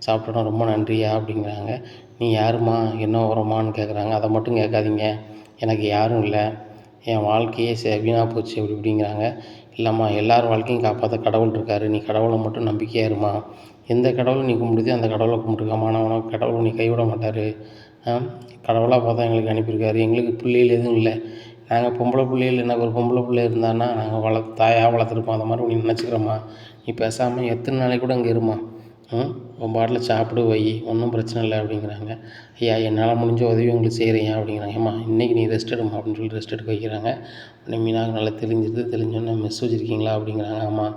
சாப்பிட்டோன்னா ரொம்ப நன்றியா அப்படிங்கிறாங்க. நீ யாரும்மா, என்ன உரமான்னு கேட்குறாங்க. அதை மட்டும் கேட்காதீங்க, எனக்கு யாரும் இல்லை, என் வாழ்க்கையே வீணாக போச்சு அப்படி இப்படிங்கிறாங்க. இல்லைம்மா எல்லார் வாழ்க்கையும் காப்பாற்ற கடவுள் இருக்கார், நீ கடவுளை மட்டும் நம்பிக்கையாக இருமா, எந்த கடவுளை நீ கும்பிடுதோ அந்த கடவுளை கும்பிட்டுருக்காமா, ஆனால் உனக்கு கடவுளை நீ கைவிட மாட்டார், கடவுளாக பார்த்தா எங்களுக்கு அனுப்பியிருக்காரு, எங்களுக்கு பிள்ளைகள் எதுவும் இல்லை, நாங்கள் பொம்பளை பிள்ளைகள், எனக்கு ஒரு பொம்பளை பிள்ளை இருந்தான்னா நாங்கள் தாயாக வளர்த்துருப்போம், அந்த மாதிரி நீ நினச்சிக்கிறோம்மா, நீ பேசாமல் எத்தனை நாளைக்கு கூட அங்கே இருமா, உன் பாட்டில் சாப்பிடு வை, ஒன்றும் பிரச்சனை இல்லை அப்படிங்கிறாங்க. ஐயா என்னால் முடிஞ்ச உதவி உங்களுக்கு செய்கிறேன் அப்படிங்கிறாங்க. ஏம்மா இன்றைக்கி நீ ரெஸ்ட் எடுமா அப்படின்னு சொல்லி ரெஸ்ட் எடுக்க வைக்கிறாங்க. உடனே மீனாவுக்கு நல்லா தெளிஞ்சோன்னே மெஸ் வச்சுருக்கீங்களா அப்படிங்கிறாங்க. ஆமாம்,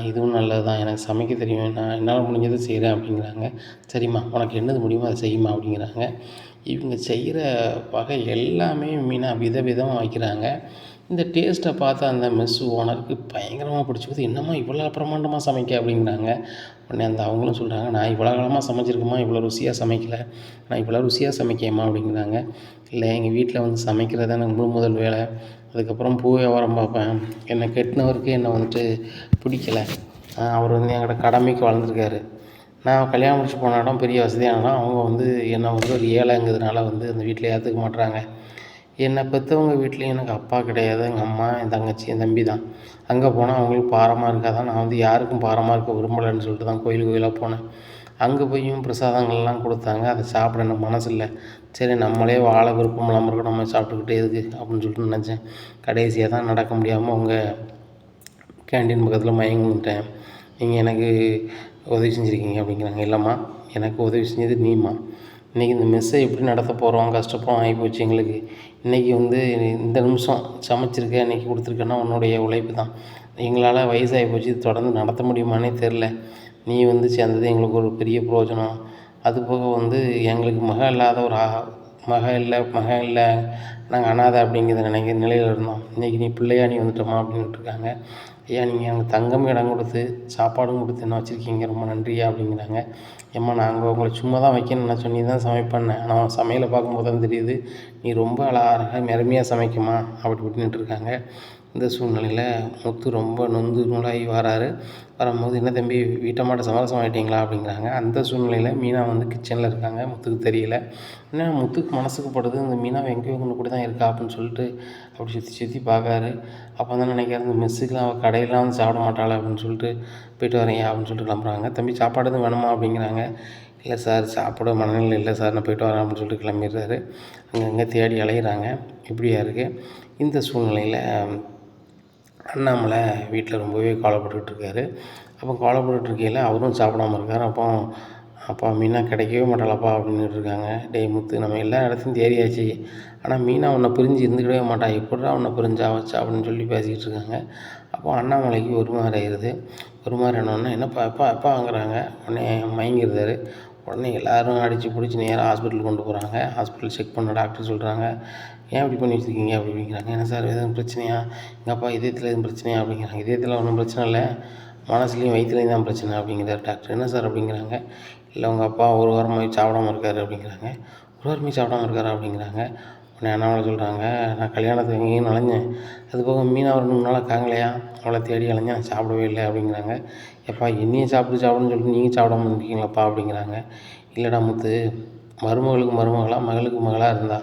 இதுவும் நல்லது தான், எனக்கு சமைக்க தெரியும், நான் என்னால் முடிஞ்சதை செய்கிறேன் அப்படிங்கிறாங்க. சரிம்மா உனக்கு என்னது முடியுமோ அதை செய்யுமா அப்படிங்கிறாங்க. இவங்க செய்கிற வகை எல்லாமே மீனாக விதவிதமாக வைக்கிறாங்க. இந்த டேஸ்ட்டை பார்த்து அந்த மெஸ் ஓனருக்கு பயங்கரமாக பிடிச்சி போது, என்னம்மா இவ்வளோ பிரமாண்டமாக சமைக்க அப்படிங்கிறாங்க. உடனே அந்த அவங்களும் சொல்கிறாங்க, நான் இவ்வளோ காலமாக சமைச்சிருக்கேம்மா, இவ்வளோ ருசியாக சமைக்கலை, நான் இவ்வளோ ருசியாக சமைக்கேம்மா அப்படிங்கிறாங்க. இல்லை எங்கள் வீட்டில் வந்து சமைக்கிறது எனக்கு முதல் வேலை, அதுக்கப்புறம் பூ வியாபாரம் பார்ப்பேன், என்னை கெட்டினவருக்கு என்னை வந்துட்டு பிடிக்கலை, அவர் வந்து என்கிட்ட கடமைக்கு வளர்ந்துருக்காரு, நான் கல்யாணம் முடிச்சு போன இடம் பெரிய வசதியான இடம், அவங்க வந்து என்னை வந்து ஒரு ஏழைங்கிறதுனால வந்து அந்த வீட்டில் ஏற்றுக்க மாட்டுறாங்க, என்னை பெற்றவங்க வீட்லேயும் எனக்கு அப்பா கிடையாது, எங்கள் அம்மா, என் தங்கச்சி, என் தம்பி தான், அங்கே போனால் அவங்களுக்கு பாரமாக இருக்காதான், நான் வந்து யாருக்கும் பாரமாக இருக்க விரும்பலைன்னு சொல்லிட்டு தான் கோயிலாக போனேன். அங்கே போயும் பிரசாதங்கள்லாம் கொடுத்தாங்க, அதை சாப்பிட எனக்கு மனசு இல்லை, சரி நம்மளே வாழ விருப்பம் இல்லாமல் இருக்கணும், நம்ம சாப்பிட்டுக்கிட்டே எதுக்கு அப்படின்னு சொல்லிட்டு நினச்சேன். கடைசியாக தான் நடக்க முடியாமல் உங்கள் கேண்டீன் பக்கத்தில் மயங்கி விட்டேன், நீங்கள் எனக்கு உதவி செஞ்சுருக்கீங்க அப்படிங்கிறாங்க. இல்லைம்மா எனக்கு உதவி செஞ்சது நீம்மா, இன்றைக்கி இந்த மெஸ்ஸை எப்படி நடத்த போகிறோம், கஷ்டப்படும் ஆகிப்போச்சு எங்களுக்கு. இன்றைக்கி வந்து இந்த நிமிஷம் சமைச்சிருக்க இன்றைக்கி கொடுத்துருக்கேன்னா உன்னுடைய உழைப்பு தான். எங்களால் வயசாகி போச்சு, இது தொடர்ந்து நடத்த முடியுமானே தெரில. நீ வந்து சேர்ந்தது எங்களுக்கு ஒரு பெரிய பிரயோஜனம். அதுபோக வந்து எங்களுக்கு மகன் இல்லாத ஒரு மகன் இல்லை, நாங்கள் அனாதை அப்படிங்கிற நிலையில் இருந்தோம். இன்றைக்கி நீ பிள்ளையா நீ வந்துட்டோமா அப்படின்ட்டு இருக்காங்க. ஐயா, நீங்கள் எனக்கு தங்கம் இடம் கொடுத்து சாப்பாடும் கொடுத்து என்ன வச்சுருக்கீங்க, ரொம்ப நன்றியா அப்படிங்கிறாங்க. ஏம்மா, நாங்கள் உங்களை சும்மா தான் வைக்கணும்னு நினச்சோம், நீ தான் சமைப்பேன்னு. ஆனால் சமையலை பார்க்கும்போது தான் தெரியுது நீ ரொம்ப அழகாக அருமையாக சமைக்குமா அப்படி இப்படின்ட்டு இருக்காங்க. இந்த சூழ்நிலையில் முத்து ரொம்ப நொந்து நூலாகி வராரு. வரும்போது என்ன தம்பி, வீட்டம்மாட்ட சமரசம் ஆகிட்டீங்களா அப்படிங்கிறாங்க. அந்த சூழ்நிலையில் மீனா வந்து கிச்சனில் இருக்காங்க. முத்துக்கு தெரியல. ஏன்னா முத்துக்கு மனசுக்கு படுது, இந்த மீனாவை எங்கேயோ ஒன்று கூட தான் இருக்கா அப்படின்னு சொல்லிட்டு அப்படி சுற்றி சுற்றி பார்க்காரு. அப்போ தான் நினைக்கிறாரு, இந்த மெஸ்ஸுக்கெலாம் அவள் கடையிலாம் வந்து சாப்பிட மாட்டாளா அப்படின்னு சொல்லிட்டு போயிட்டு வரேன் அப்படின்னு சொல்லிட்டு கிளம்புறாங்க. தம்பி, சாப்பாடு எதுவும் வேணுமா அப்படிங்கிறாங்க. இல்லை சார், சாப்பிட மனநிலை இல்லை சார், நான் போயிட்டு வரேன் அப்படின்னு சொல்லிட்டு கிளம்பிடுறாரு. அங்கங்கே தேடி அலைகிறாங்க. இப்படியா இருக்குது. இந்த சூழ்நிலையில் அண்ணாமலை வீட்டில் ரொம்பவே கவலைப்பட்டுக்கிட்டு இருக்காரு. அப்போ கவலைப்பட்டுருக்கையில் அவரும் சாப்பிடாமல் இருக்கார். அப்பா மீனா கிடைக்கவே மாட்டாளப்பா அப்படின்னுட்டு இருக்காங்க. டேய் முத்து, நம்ம எல்லா இடத்தையும் தேடியாச்சு, ஆனால் மீனா உன்னை பிரிஞ்சு இருந்துக்கிடவே மாட்டா, எப்படிடா உன்னை பிரிஞ்சா வச்சா அப்படின்னு சொல்லி பேசிக்கிட்டு இருக்காங்க. அப்போ அண்ணாமலைக்கு ஒரு மாதிரி ஆயிடுது. ஒரு மாதிரி ஆனோடனே என்னப்பா எப்பா எப்பா வாங்குறாங்க. உடனே மயங்கிருந்தார். உடனே எல்லோரும் அடித்து பிடிச்சி நேராக ஹாஸ்பிட்டல் கொண்டு போகிறாங்க. ஹாஸ்பிட்டல் செக் பண்ண டாக்டர் சொல்கிறாங்க, ஏன் இப்படி பண்ணி வச்சுருக்கீங்க அப்படி அப்படிங்கிறாங்க. என்ன சார், எதுவும் பிரச்சனையா? எங்கள் அப்பா இதயத்தில் எதுவும் பிரச்சனையா அப்படிங்கிறாங்க. இதயத்தில் ஒன்றும் பிரச்சனை இல்லை, மனசுலேயும் வயிற்றுலையும் தான் பிரச்சனை அப்படிங்கிறார் டாக்டர். என்ன சார் அப்படிங்கிறாங்க. இல்லை, உங்கள் அப்பா ஒரு வாரமாக சாப்பிடாம இருக்கார் அப்படிங்கிறாங்க. ஒரு வாரமாக சாப்பிடாம இருக்காரா அப்படிங்கிறாங்க. உடனே அண்ணாமலை சொல்கிறாங்க, நான் கல்யாணத்துக்கு எங்கேயும் நனைஞ்சேன், அது போக மீனா ஒரு 3 நாளாக காங்கலையா, அவளை தேடி அலைஞ்சேன், நான் சாப்பிடவே இல்லை அப்படிங்கிறாங்க. எப்பா, என்னையும் சாப்பிடுன்னு சொல்லிட்டு நீங்கள் சாப்பிடாம இருக்கீங்களாப்பா அப்படிங்கிறாங்க. இல்லைடா முத்து, மருமகளுக்கு மருமகளாக மகளுக்கு மகளாக இருந்தா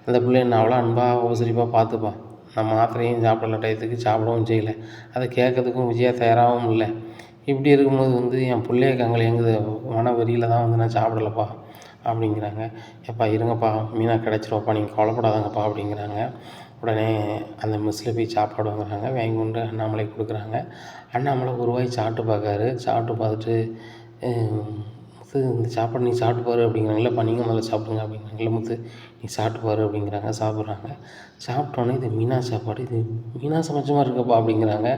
அந்த பிள்ளை என்ன அவ்வளோ அன்பாக உபசரிப்பாக பார்த்துப்பான். நான் மாத்திரையும் சாப்பிடல, டயத்துக்கு சாப்பிடவும் செய்யலை, அதை கேட்கறதுக்கும் விஜயா தயாராகவும் இல்லை. இப்படி இருக்கும்போது வந்து என் பிள்ளைய கங்களை எங்குது மன வெறியில் தான் வந்து நான் சாப்பிடலப்பா அப்படிங்கிறாங்க. எப்பா இருங்கப்பா, மீனா கிடச்சிருவாப்பா, நீங்கள் கவலைப்படாதாங்கப்பா அப்படிங்கிறாங்க. உடனே அந்த மெஸ்ஸில் போய் சாப்பாடு வாங்குறாங்க. வாங்கி கொண்டு அண்ணாமலை கொடுக்குறாங்க. அண்ணாமலை ஒரு வாய் சாப்பிட்டு பார்க்காரு. சாப்பிட்டு பார்த்துட்டு, முத்து இந்த சாப்பாடு நீ சாப்பிட்டு பாரு அப்படிங்கிறாங்க. இல்லைப்பா, நீங்கள் முதல்ல சாப்பிடுங்க அப்படிங்கிறாங்க. இல்லை முத்து, நீ சாப்பிட்டு பாரு அப்படிங்கிறாங்க. சாப்பிட்றாங்க. சாப்பிட்டோன்னே, இது மீனா சாப்பாடு, இது மீனா சமைச்ச மாதிரி இருக்கப்பா அப்படிங்கிறாங்க.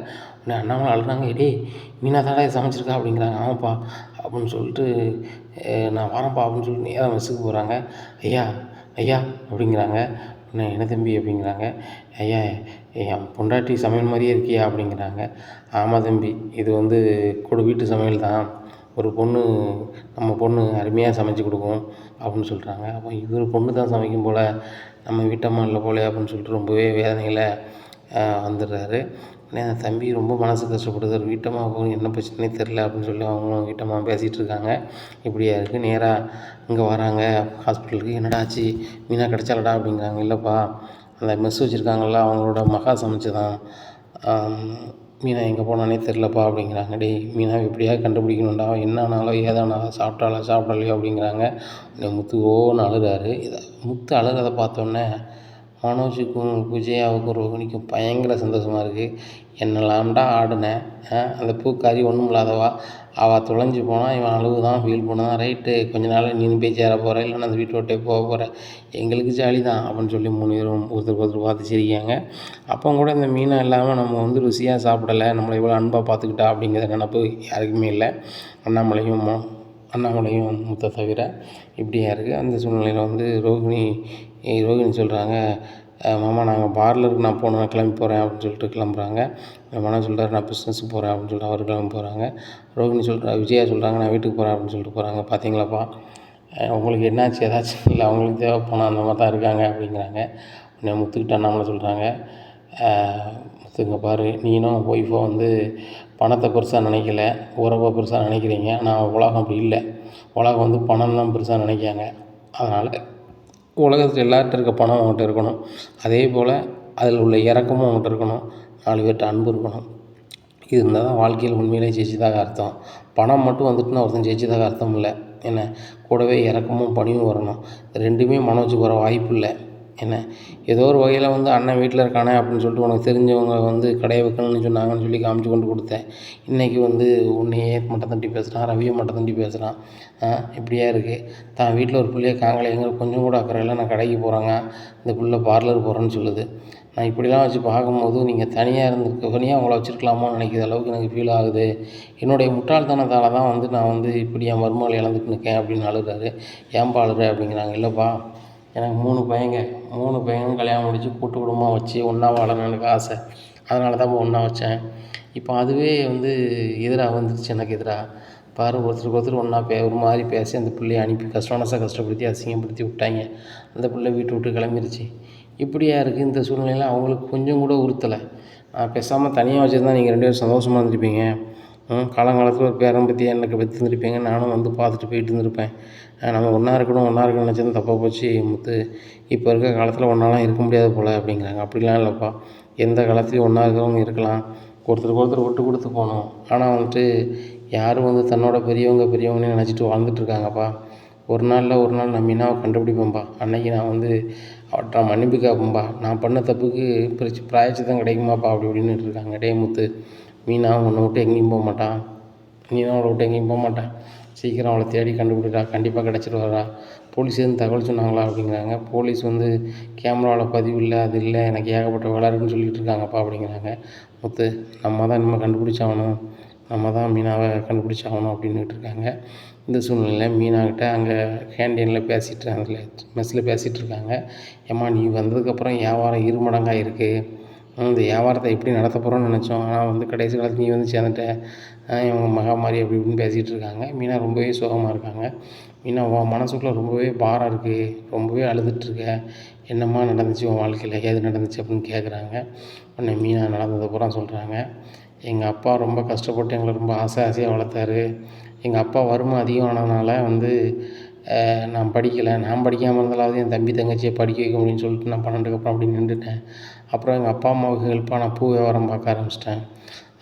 உடனே அண்ணாமலை அழுறாங்க. டேய், மீனா தானே சமைச்சிருக்கா அப்படிங்கிறாங்க. ஆமாப்பா அப்படின்னு சொல்லிட்டு, நான் வரேன்ப்பா அப்படின்னு சொல்லிட்டு நேராக மெஸ்ஸுக்கு போகிறாங்க. ஐயா ஐயா அப்படிங்கிறாங்க. உடனே என்ன தம்பி அப்படிங்கிறாங்க. ஐயா, என் பொண்டாட்டி சமையல் மாதிரியே இருக்கியா அப்படிங்கிறாங்க. ஆமாம் தம்பி, இது வந்து வீட்டு சமையல் தான், ஒரு பொண்ணு, நம்ம பொண்ணு அருமையாக சமைச்சு கொடுக்கும் அப்படின்னு சொல்கிறாங்க. அப்போ இவர் பொண்ணு தான் சமைக்கும் போல், நம்ம வீட்டம்மா இல்லை போல அப்படின்னு சொல்லிட்டு ரொம்பவே வேதனையில் வந்துடுறாரு. உடனே அந்த தம்பி ரொம்ப மனசு கஷ்டப்படுது. ஒரு வீட்டம்மா என்ன பிரச்சனையே தெரில அப்படின்னு சொல்லி அவங்களும் வீட்டம்மா பேசிகிட்டு இருக்காங்க. இப்படியா இருக்குது. நேராக இங்கே வராங்க ஹாஸ்பிட்டலுக்கு. என்னடா ஆச்சு, மீனா கிடச்சாலடா அப்படிங்கிறாங்க. இல்லைப்பா, அந்த மெஸ் வச்சுருக்காங்கல்ல, அவங்களோட மகா சமைச்சதான், மீனா எங்கே போனானே தெரிலப்பா அப்படிங்கிறாங்க. டேய், மீனாவை எப்படியாவது கண்டுபிடிக்கணும்டா, என்ன ஆனாலோ ஏதானாலும் சாப்பிடலையோ அப்படிங்கிறாங்க. உடனே முத்து ஓன்னு அழுகிறாரு. முத்து அழுகிறத பார்த்தோன்னே மனோஜுக்கும் விஜயாவுக்கும் ரோகிணிக்கும் பயங்கர சந்தோஷமாக இருக்குது. என்னெல்லாம்டா ஆடினேன், அந்த பூக்காரி ஒன்றும் இல்லாதவா, அவள் தொலைஞ்சி போனால் இவன் அழுவுதான், ஃபீல் பண்ணுதான். ரைட்டு, கொஞ்ச நாள் நீனும் போய் சேர போகிற, இல்லைன்னா அந்த வீட்டை விட்டே போக போகிற, எங்களுக்கு ஜாலி தான் அப்படின்னு சொல்லி 3 பேரும் ஒருத்தருக்கு பார்த்து சிரிக்காங்க. அப்போ கூட இந்த மீனை இல்லாமல் நம்ம வந்து ருசியாக சாப்பிடலை, நம்மளை இவ்வளோ அன்பாக பார்த்துக்கிட்டா அப்படிங்கிற நினப்பு யாருக்குமே இல்லை, அண்ணாமலையும் முத்தை தவிர. இப்படியா இருக்குது. அந்த சூழ்நிலையில் வந்து ரோகிணி சொல்கிறாங்க, மாமா நாங்கள் பார்லருக்கு நான் போகணும், நான் கிளம்பி போகிறேன் அப்படின்னு சொல்லிட்டு கிளம்புறாங்க. மனோ சொல்கிறார், நான் பிஸ்னஸுக்கு போகிறேன் அப்படின்னு சொல்லிட்டு அவர் கிளம்பி போகிறாங்க. விஜயா சொல்கிறாங்க, நான் வீட்டுக்கு போகிறேன் அப்படின்னு சொல்லிட்டு போகிறாங்க. பார்த்தீங்களாப்பா, உங்களுக்கு என்னாச்சு, ஏதாச்சும் இல்லை, அவங்களுக்கு தேவை போனால் அந்த மாதிரி தான் இருக்காங்க அப்படிங்கிறாங்க. உடனே முத்துக்கிட்ட அண்ணாமலை சொல்கிறாங்க, முத்துங்க பாரு, நீனும் ஒய்ஃபோ வந்து பணத்தை பெருசாக நினைக்கல, உறவை பெருசாக நினைக்கிறீங்க. ஆனால் உலகம் அப்படி இல்லை, உலகம் வந்து பணம் தான் பெருசாக நினைக்காங்க. அதனால் உலகத்தில் எல்லார்கிட்ட இருக்க பணம் அவங்ககிட்ட இருக்கணும், அதே போல் அதில் உள்ள இறக்கமும் அவங்ககிட்ட இருக்கணும், 4 பேர்கிட்ட அன்பு இருக்கணும். இது இருந்தால் தான் வாழ்க்கையில் உண்மையிலே ஜெயிச்சதாக அர்த்தம். பணம் மட்டும் வந்துட்டுனா ஒருத்தன் ஜெயிச்சதாக அர்த்தம் இல்லை. என்ன, கூடவே இறக்கமும் பணிவும் வரணும். 2மே மனோஜுக்கு வர வாய்ப்பு இல்லை. என்ன ஏதோ ஒரு வகையில் வந்து அண்ணன் வீட்டில் இருக்கானே அப்படின்னு சொல்லிட்டு உனக்கு தெரிஞ்சவங்க வந்து கடையை வைக்கணும்னு சொன்னாங்கன்னு சொல்லி காமிச்சு கொண்டு கொடுத்தேன். இன்றைக்கி வந்து உன்னையே மட்டம் தட்டி பேசுகிறான், ரவியை மட்டம் தட்டி பேசுகிறான். இப்படியா இருக்குது. தான் வீட்டில் ஒரு பிள்ளைய காங்கலைங்கிற கொஞ்சம் கூட அக்கறை இல்லை. நான் கடைக்கு போகிறேங்க, இந்த பிள்ளை பார்லர் போகிறேன்னு சொல்லுது. நான் இப்படிலாம் வச்சு பார்க்கும்போது நீங்கள் தனியாக அவங்கள வச்சுருக்கலாமோன்னு நினைக்கிற அளவுக்கு எனக்கு ஃபீல் ஆகுது. என்னுடைய முட்டாள்தனத்தால் தான் வந்து நான் வந்து இப்படி என் மருமகளை இழந்துட்டு நிற்கேன் அப்படின்னு அழுகிறாரு. ஏன்பா அழுற அப்படிங்கிறாங்க. இல்லைப்பா, எனக்கு 3 பையனும் கல்யாணம் முடித்து கூட்டு குடும்பமாக வச்சு ஒன்றா வாழணும்னு எனக்கு ஆசை. அதனால தான் ஒன்றா வச்சேன். இப்போ அதுவே வந்து எதிராக வந்துருச்சு எனக்கு எதிராக. பாரு, ஒருத்தருக்கு ஒன்றா ஒரு மாதிரி பேசி அந்த பிள்ளைய அனுப்பி கஷ்டப்படுத்தி அசிங்கப்படுத்தி விட்டாங்க. அந்த பிள்ளை வீட்டை விட்டு கிளம்பிருச்சு. இப்படியா இருக்குது. இந்த சூழ்நிலையில் அவங்களுக்கு கொஞ்சம் கூட உறுத்தலை. நான் பேசாமல் தனியாக வச்சுருந்தா நீங்கள் 2 பேரும் சந்தோஷமாக இருந்திருப்பீங்க. காலங்காலத்தில் ஒரு பேரன் பற்றி எனக்கு பெற்றிருந்துருப்பீங்க. நானும் வந்து பார்த்துட்டு போயிட்டு இருந்திருப்பேன். நம்ம ஒன்றா இருக்கணும்னு நினச்சது தப்பாக போச்சு முத்து. இப்போ இருக்க காலத்தில் ஒன்றாலாம் இருக்க முடியாது போல் அப்படிங்கிறாங்க. அப்படிலாம் இல்லைப்பா, எந்த காலத்துலையும் ஒன்றா இருக்கிறவங்க இருக்கலாம். ஒருத்தருக்கு ஒருத்தர் விட்டு கொடுத்து போகணும். ஆனால் வந்துட்டு யாரும் வந்து தன்னோட பெரியவங்கன்னு நினச்சிட்டு வாழ்ந்துட்டுருக்காங்கப்பா. ஒரு நாள் நான் மீனாவை கண்டுபிடிப்பேன்ப்பா. அன்னைக்கு நான் வந்து அவட்ட மன்னிப்பு கேட்பேன்ப்பா. நான் பண்ண தப்புக்கு பிராயச்சித்தம் கிடைக்குமாப்பா அப்படி இப்படின்னு இருக்காங்க. டேய் முத்து, மீனா உன்னை விட்டு எங்கேயும் போக மாட்டான். நீனும் அவளை விட்டு எங்கேயும் போக மாட்டேன். சீக்கிரம் அவளை தேடி கண்டுபிடிடா, கண்டிப்பாக கிடச்சிருவாரா. போலீஸ் எதுவும் தகவல் சொன்னாங்களா அப்படிங்கிறாங்க. போலீஸ் வந்து கேமராவில் பதிவு இல்லை, அது இல்லை, எனக்கு ஏகப்பட்ட வேலை இருக்குன்னு சொல்லிகிட்டு இருக்காங்கப்பா அப்படிங்கிறாங்க. முத்து, நம்ம தான் இனிமேல் கண்டுபிடிச்சாகணும், நம்ம தான் மீனாவை கண்டுபிடிச்சாகணும் அப்படின்னுட்டு இருக்காங்க. இந்த சூழ்நிலையில் மீனாக்கிட்ட அங்கே கேண்டீனில் மெஸ்ஸில் பேசிகிட்டு இருக்காங்க. ஏம்மா, நீ வந்ததுக்கப்புறம் வியாபாரம் 2 மடங்காக இருக்குது. இந்த வியாபாரத்தை எப்படி நடத்த போகிறோன்னு நினச்சோம். ஆனால் வந்து கடைசி காலத்தில் நீ வந்து சேர்ந்துட்ட. இவங்க மகா மாதிரி அப்படி இப்படின்னு பேசிகிட்டு இருக்காங்க. மீனா ரொம்பவே சோகமாக இருக்காங்க. மீனா, உன் மனசுக்குள்ளே ரொம்பவே பாரம் இருக்குது, ரொம்பவே அழுதுகிட்ருக்க. என்னம்மா நடந்துச்சு உன் வாழ்க்கையில், ஏது நடந்துச்சு அப்படின்னு கேட்குறாங்க. உடனே மீனா நடந்ததை பூரா சொல்கிறாங்க. எங்கள் அப்பா ரொம்ப கஷ்டப்பட்டு எங்களை ரொம்ப ஆசையாக வளர்த்தாரு. எங்கள் அப்பா வறுமை அதிகமானதுனால வந்து நான் படிக்காமல் இருந்தாலாவது என் தம்பி தங்கச்சியை படிக்க வைக்க முடியும்னு சொல்லிட்டு நான் 12க்கு அப்புறம் அப்படி நின்றுட்டேன். அப்புறம் எங்கள் அப்பா அம்மாவுக்கு ஹெல்ப்பாக நான் பூ வியாபாரம் பார்க்க ஆரம்பிச்சிட்டேன்.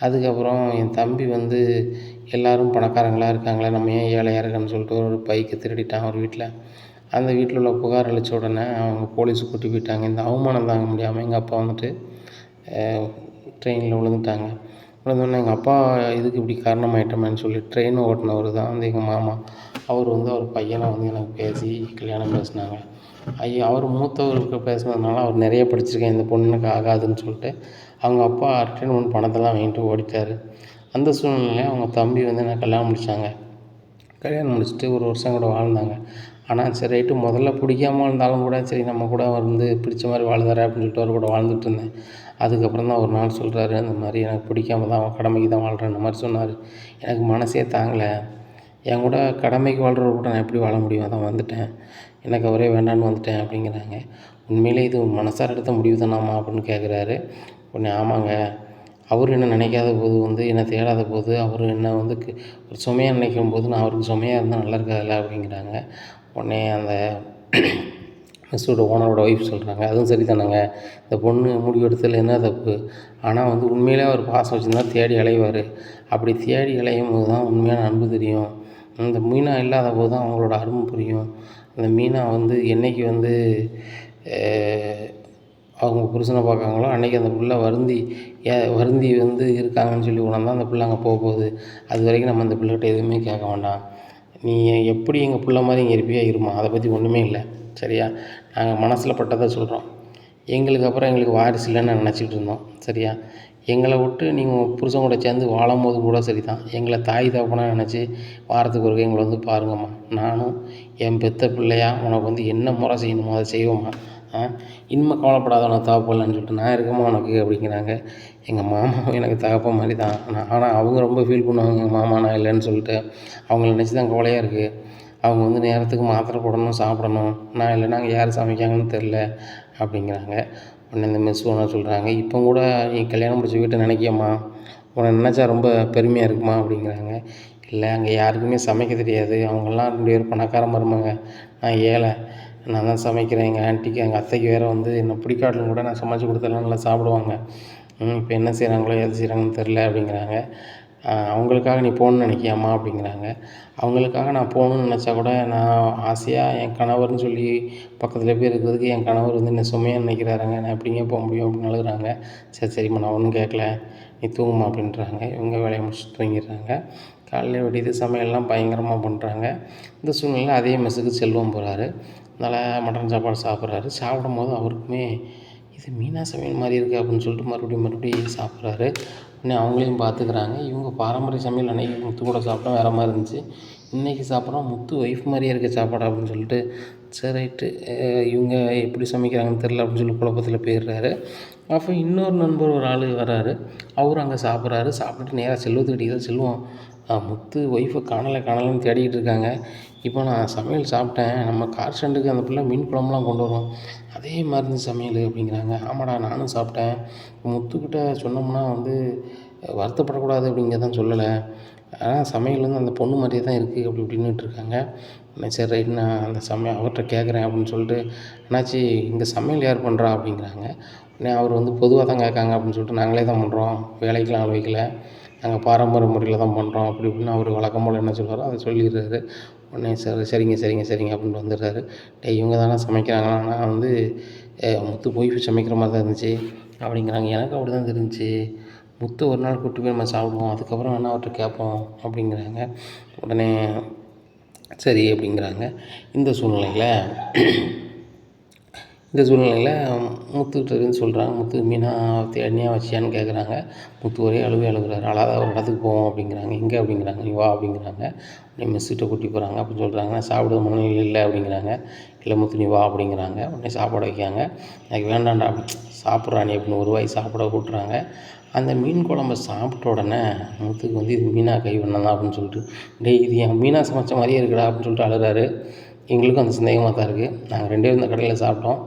அதுக்கப்புறம் என் தம்பி வந்து எல்லோரும் பணக்காரங்களாக இருக்காங்களே, நம்ம ஏன் ஏழையாக இருக்கேன்னு சொல்லிட்டு ஒரு பைக்கை திருடிட்டான் ஒரு வீட்டில். அந்த வீட்டில் உள்ள புகார் அளித்த உடனே அவங்க போலீஸுக்கு கூட்டி போயிட்டாங்க. இந்த அவமானம் தாங்க முடியாமல் எங்கள் அப்பா வந்துட்டு ட்ரெயினில் விழுந்துட்டாங்க. விழுந்தோடனே எங்கள் அப்பா இதுக்கு இப்படி காரணமாயிட்டோமேன்னு சொல்லி ட்ரெயின் ஓட்டினவர் தான் வந்து எங்கள் மாமா. அவர் வந்து அவர் பையனை வந்து எனக்கு பேசி கல்யாணம் பேசினாங்க. அவர் மூத்தவருக்கு பேசுனதுனால அவர் நிறைய படிச்சிருக்கேன், இந்த பொண்ணுக்கு ஆகாதுன்னு சொல்லிட்டு அவங்க அப்பா ரிட்டர்ன் பணத்தெல்லாம் வாங்கிட்டு ஓடிட்டார். அந்த சூழ்நிலையில் அவங்க தம்பி வந்து எனக்கு கல்யாணம் முடிச்சுட்டு 1 வருஷம் கூட வாழ்ந்தாங்க. ஆனால் சரி ரைட்டு, முதல்ல பிடிக்காமல் இருந்தாலும் கூட சரி நம்ம கூட வந்து பிடிச்ச மாதிரி வாழ்ந்தார் அப்படின்னு சொல்லிட்டு அவர் கூட வாழ்ந்துட்டு இருந்தேன். அதுக்கப்புறம் தான் ஒரு நாள் சொல்கிறாரு, இந்த மாதிரி எனக்கு பிடிக்காம தான் அவன் கடமைக்கு தான் வாழ்கிறேன் இந்த மாதிரி சொன்னார். எனக்கு மனசே தாங்கலை. என் கூட கடமைக்கு வாழ்கிறவர் கூட நான் எப்படி வாழ முடியும், அதான் வந்துட்டேன், எனக்கு அவரே வேண்டான்னு வந்துட்டேன் அப்படிங்கிறாங்க. உண்மையிலே இது மனசார எடுத்த முடிவு தானாம்மா அப்படின்னு கேட்குறாரு. உடனே ஆமாங்க, அவர் என்ன நினைக்காத போது வந்து என்னை தேடாத போது அவர் என்ன வந்து ஒரு சுமையாக நினைக்கும் போது நான் அவருக்கு சுமையாக இருந்தால் நல்லா இருக்காதுல்ல அப்படிங்கிறாங்க. உடனே அந்த மெஸ்ஸோட ஓனரோட ஒய்ஃப் சொல்கிறாங்க, அதுவும் சரி தானேங்க, இந்த பொண்ணு முடிவு எடுத்ததில் என்ன தப்பு. ஆனால் வந்து உண்மையிலே அவர் பாசம் வச்சுருந்தா தேடி அலைவார். அப்படி தேடி அலையும் போது தான் உண்மையான அன்பு தெரியும். இந்த மீனா இல்லாத போது தான் அவங்களோட அருமை புரியும். அந்த மீனா வந்து என்றைக்கு வந்து அவங்க புருஷனை பார்க்காங்களோ அன்றைக்கி அந்த பிள்ளை வருந்தி வந்து இருக்காங்கன்னு சொல்லி உணர்ந்தால் அந்த பிள்ளை அங்கே போகுது. அது வரைக்கும் நம்ம அந்த பிள்ளைகிட்ட எதுவுமே கேட்க வேண்டாம். நீ எப்படி எங்கள் பிள்ளை மாதிரி இங்கே இருப்பியா இருமா, அதை பற்றி ஒன்றுமே இல்லை, சரியா. நாங்கள் மனசில் பட்டதை சொல்கிறோம். எங்களுக்கு அப்புறம் எங்களுக்கு வாரிசு இல்லைன்னு நினச்சிக்கிட்டு இருந்தோம், சரியா. எங்களை விட்டு நீங்கள் புருஷன் கூட சேர்ந்து வாழும்போது கூட சரி தான், எங்களை தாய் தகப்பனாக நினச்சி வாரத்துக்கு ஒருக்க எங்களை வந்து பாருங்கம்மா. நானும் என் பெத்த பிள்ளையா உனக்கு வந்து என்ன முறை செய்யணுமோ அதை செய்வோம்மா. இனிமேல் கவலைப்படாத, உனக்கு தகப்பன்லன்னு சொல்லிட்டு நான் இருக்கமா உனக்கு அப்படிங்கிறாங்க. எங்கள் மாமாவும் எனக்கு தகப்பன் மாதிரி தான். ஆனால் அவங்க ரொம்ப ஃபீல் பண்ணுவாங்க, எங்கள் மாமா நான் இல்லைன்னு சொல்லிட்டு. அவங்கள நினச்சி தான் கவலையாக இருக்குது. அவங்க வந்து நேரத்துக்கு மாத்திரை போடணும், சாப்பிடணும். நான் இல்லைன்னா அங்கே யார் சமைக்காங்கன்னு தெரில அப்படிங்கிறாங்க. உடனே இந்த மிஸ் ஓனர் சொல்கிறாங்க, இப்போ கூட நீ கல்யாணம் முடிச்ச வீட்டை நினைக்கியம்மா, உன்னை நினச்சா ரொம்ப பெருமையாக இருக்குமா அப்படிங்கிறாங்க. இல்லை, அங்கே யாருக்குமே சமைக்க தெரியாது. அவங்கெல்லாம் 2 பேர் பணக்கார மருமங்க, நான் ஏழை. நான் தான் சமைக்கிறேன். எங்கள் ஆன்ட்டிக்கு எங்கள் அத்தைக்கு வேறு வந்து என்னை பிடிக்காட்டிலும் கூட நான் சமைச்சு கொடுத்தெல்லாம் நல்லா சாப்பிடுவாங்க. இப்போ என்ன செய்கிறாங்களோ ஏது செய்கிறாங்கன்னு தெரில அப்படிங்கிறாங்க. அவங்களுக்காக நீ போகணுன்னு நினைக்கியாம்மா அப்படிங்கிறாங்க. அவங்களுக்காக நான் போகணுன்னு நினச்சா கூட நான் ஆசையாக என் கணவர்னு சொல்லி பக்கத்தில் போய் இருக்கிறதுக்கு என் கணவர் வந்து என்ன சுமையாக நினைக்கிறாருங்க. நான் எப்படிங்க போக முடியும் அப்படின்னு அழுகுறாங்க. சரிம்மா நான் ஒன்றும் கேட்கல, நீ தூங்குமா அப்படின்றாங்க. இவங்க வேலையை முடிச்சுட்டு தூங்கிடுறாங்க. காலையில் விடியுது, சமையல்லாம் பயங்கரமாக பண்ணுறாங்க. இந்த சூழ்நிலையில் அதே மெஸ்ஸுக்கு செல்வம் போகிறாரு. நல்லா மட்டன் சாப்பாடு சாப்பிட்றாரு. சாப்பிடும்போது அவருக்குமே இது மீனா சமையல் மாதிரி இருக்குது அப்படின்னு சொல்லிட்டு மறுபடியும் சாப்பிட்றாரு. உடனே அவங்களையும் பார்த்துக்கிறாங்க. இவங்க பாரம்பரிய சமையல் அன்றைக்கி முத்து கூட சாப்பிட்டா வேறு மாதிரி இருந்துச்சு. இன்றைக்கி சாப்பிட்றோம் முத்து ஒய்ஃப் மாதிரியே இருக்க சாப்பாடு அப்படின்னு சொல்லிட்டு சரி ரைட்டு இவங்க எப்படி சமைக்கிறாங்கன்னு தெரில அப்படின்னு சொல்லி குழப்பத்தில் போயிடுறாரு. அப்போ இன்னொரு நண்பர் ஒரு ஆள் வர்றாரு. அவரும் அங்கே சாப்பிட்றாரு. சாப்பிட்டுட்டு நேராக செல்வத்துக்கிட்டே தான் செல்வம் முத்து ஒய்ஃபை காணலைன்னு தேடிக்கிட்டு இருக்காங்க. இப்போ நான் சமையல் சாப்பிட்டேன். நம்ம கார் ஸ்டாண்டுக்கு அந்த பிள்ளை மீன் குழம்புலாம் கொண்டு வரும், அதே மாதிரி இருந்துச்சு சமையல் அப்படிங்கிறாங்க. ஆமாடா நானும் சாப்பிட்டேன். முத்துக்கிட்ட சொன்னோம்னா வந்து வருத்தப்படக்கூடாது அப்படிங்க தான் சொல்லலை. ஆனால் சமையல் வந்து அந்த பொண்ணு மாதிரியே தான் இருக்குது அப்படி இப்படின்னுட்டு இருக்காங்க. சரி ரைட் நான் அந்த அவர்கிட்ட கேட்குறேன் அப்படின்னு சொல்லிட்டு, என்னாச்சு இங்கே சமையல் யார் பண்ணுறா அப்படிங்கிறாங்க. உடனே அவர் வந்து பொதுவாக தான் கேட்காங்க அப்படின்னு சொல்லிட்டு, நாங்களே தான் பண்ணுறோம், வேலைக்கெலாம் ஆள் வைக்கல, நாங்கள் பாரம்பரிய முறையில் தான் பண்ணுறோம் அப்படி இப்படின்னு அவர் வழக்கம் போல் என்ன சொல்கிறாரோ அதை சொல்லிடுறாரு. உடனே சரிங்க அப்படின்ட்டு வந்துடுறாரு. இவங்க தானே சமைக்கிறாங்களா, நான் வந்து முத்து போய் சமைக்கிற மாதிரி தான் இருந்துச்சு அப்படிங்கிறாங்க. எனக்கு அப்படி தான் தெரிஞ்சிச்சு. முத்து ஒரு நாள் கூப்பிட்டு போய் நம்ம சாப்பிடுவோம், அதுக்கப்புறம் வேணால் அவர்கிட்ட கேட்போம் அப்படிங்கிறாங்க. உடனே சரி அப்படிங்கிறாங்க. இந்த சூழ்நிலையில் முத்துக்கிட்டேருந்து சொல்கிறாங்க. முத்து மீனா தேடினியா வச்சியான்னு கேட்குறாங்க. முத்து ஒரே அழுகுறாரு. அழாத ஒரு இடத்துக்கு போவோம் அப்படிங்கிறாங்க. எங்கே அப்படிங்கிறாங்க. நீ வா அப்படிங்கிறாங்க. உடனே மெஸ்ஸுகிட்ட கூட்டி போகிறாங்க. அப்படின்னு சொல்கிறாங்க. சாப்பிட மனநிலை இல்லை அப்படிங்கிறாங்க. இல்லை முத்து நீ வா அப்படிங்கிறாங்க. உடனே சாப்பாடு வைக்காங்க. எனக்கு வேண்டாண்டா சாப்பிட்றா நீ அப்படின்னு ஒரு வாய் சாப்பிட கூட்டுறாங்க. அந்த மீன் குழம்ப சாப்பிட்ட உடனே முத்துக்கு வந்து இது மீனா கைவண்ணம் தான் அப்படின்னு சொல்லிட்டு இது என் மீனா சமைச்ச மாதிரியே இருக்குடா அப்படின்னு சொல்லிட்டு அழுகிறாரு. எங்களுக்கும் அந்த சந்தேகமாக தான் இருக்குது. நாங்கள் 2 பேரும் இந்த கடையில் சாப்பிட்டோம்.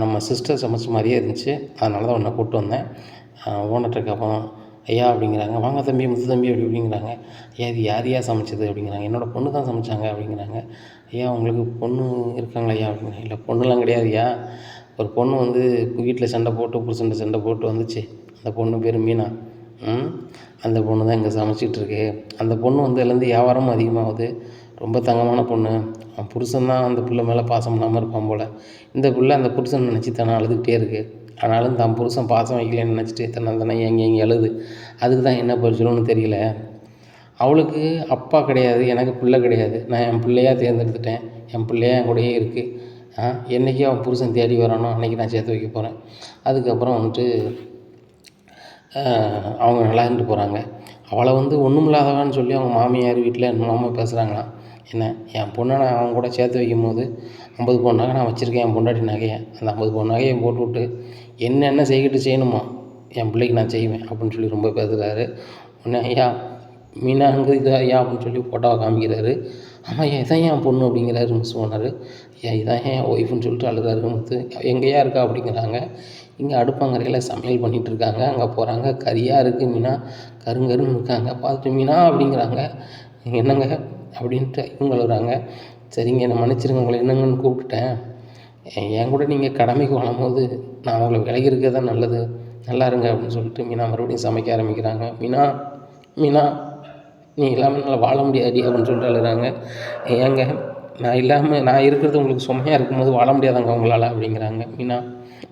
நம்ம சிஸ்டர் சமைச்ச மாதிரியே இருந்துச்சு, அதனால தான் உன்னை கூப்பிட்டு வந்தேன். ஓனர்கிட்ட கேட்போம். ஐயா அப்படிங்கிறாங்க. வாங்க தம்பி முத்து தம்பி அப்படி இப்படிங்கிறாங்க. ஐயா இது யார் சமைச்சது அப்படிங்கிறாங்க. என்னோடய பொண்ணு தான் சமைச்சாங்க அப்படிங்கிறாங்க. ஐயா உங்களுக்கு பொண்ணு இருக்காங்களா ஐயா அப்படிங்கிறாங்க. இல்லை பொண்ணுலாம் கிடையாது ஐயா, ஒரு பொண்ணு வந்து வீட்டில் சண்டை போட்டு புருஷன்ட்ட சண்டை போட்டு வந்துச்சு. அந்த பொண்ணு பேர் மீனா. அந்த பொண்ணு தான் இங்கே சமைச்சிட்ருக்கு. அந்த பொண்ணு வந்ததுலேருந்து வியாபாரமும் அதிகமாகுது. ரொம்ப தங்கமான பொண்ணு. அவன் புருஷன் தான் அந்த பிள்ளை மேலே பாசம் இல்லாமல் இருப்பான் போல். இந்த பிள்ளை அந்த புருஷன் நினச்சி தானே அழுதுகிட்டே இருக்குது. ஆனாலும் தான் புருஷன் பாசம் வைக்கலன்னு நினச்சிட்டு தானே எங்கே அழுது. அதுக்கு தான் என்ன பரிசோன்னு தெரியல. அவளுக்கு அப்பா கிடையாது, எனக்கு பிள்ளை கிடையாது. நான் என் பிள்ளையாக தேர்ந்தெடுத்துட்டேன். என் பிள்ளையா என் கூடயே இருக்குது. என்றைக்கு அவன் புருஷன் தேடி வரானோ அன்றைக்கி நான் சேர்த்து வைக்க போகிறேன். அதுக்கப்புறம் வந்துட்டு அவங்க நல்லா இருந்துட்டு போகிறாங்க. அவளை வந்து ஒன்றும் இல்லாதவான்னு சொல்லி அவங்க மாமியார் வீட்டில் என்னமோ பேசுகிறாங்களாம். என்ன என் பொண்ணை நான் அவங்க கூட சேர்த்து வைக்கும்போது 50 பவுன் நகை நான் வச்சுருக்கேன், என் பொண்டாட்டி நகையை. அந்த 50 பவுன் நகையை போட்டுவிட்டு என்னென்ன செய்யணுமோ என் பிள்ளைக்கு நான் செய்வேன் அப்படின்னு சொல்லி ரொம்ப பேசுகிறாரு. உடனே ஐயா மீனாங்க இது ஐயா அப்படின்னு சொல்லி ஃபோட்டோவை காமிக்கிறாரு. ஆமாம் ஐயா இதான் என் பொண்ணு அப்படிங்கிறாரு மிஸ் ஓனர். ஐயா இதான் என் ஒய்ஃப்னு சொல்லிட்டு அழுகிறாரு முத்து. எங்கேயா இருக்கா அப்படிங்கிறாங்க. இங்கே அடுப்பங்கரையில் சமையல் பண்ணிகிட்ருக்காங்க. அங்கே போகிறாங்க. கறியாக இருக்குது மீனா, கருங்கருன்னு இருக்காங்க. பார்த்துட்டு மீனா அப்படிங்கிறாங்க. என்னங்க அப்படின்ட்டு இவங்க அழுகிறாங்க. சரிங்க என்னை மன்னிச்சிருங்க, உங்களை என்னங்கன்னு கூப்பிட்டுட்டேன். என் கூட நீங்கள் கடமைக்கு வரும்போது நான் உங்களை விலகி இருக்க தான் நல்லது, நல்லா இருங்க அப்படின்னு சொல்லிட்டு மீனா மறுபடியும் சமைக்க ஆரம்பிக்கிறாங்க. மீனா நீ இல்லாமல் என்னால் வாழ முடியாதுடி அப்படின்னு சொல்லிட்டு அழுகிறாங்க. ஏங்க நான் இருக்கிறது உங்களுக்கு சுமையாக இருக்கும்போது வாழ முடியாதாங்க உங்களால் அப்படிங்கிறாங்க. மீனா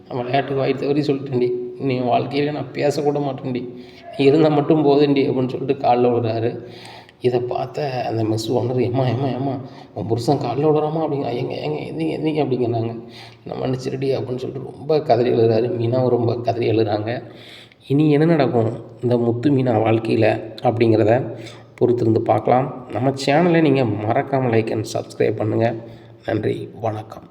நான் விளையாட்டுக்கு வாய் தவறி சொல்லிட்டேன்டி, நீ வாழ்க்கையில் நான் பேசக்கூட மாட்டேன்டி, நீ இருந்தால் மட்டும் போதுண்டி அப்படின்னு சொல்லிட்டு காலில் விடுறாரு. இதை பார்த்த அந்த மிஸ் ஓனர் ஏம்மா உன் புருஷன் காலில் விடுறாமா அப்படிங்க. ஏங்க எந்திங்க அப்படிங்கிறாங்க. நான் மன்னிச்சிருடி அப்படின்னு சொல்லிட்டு ரொம்ப கதறி எழுதுறாரு. மீனாவும் ரொம்ப கதறி எழுதுறாங்க. இனி என்ன நடக்கும் இந்த முத்து மீனா வாழ்க்கையில் அப்படிங்கிறத பொறுத்திருந்து பார்க்கலாம். நம்ம சேனலை நீங்கள் மறக்காமல் லைக் அண்ட் சப்ஸ்கிரைப் பண்ணுங்கள். நன்றி, வணக்கம்.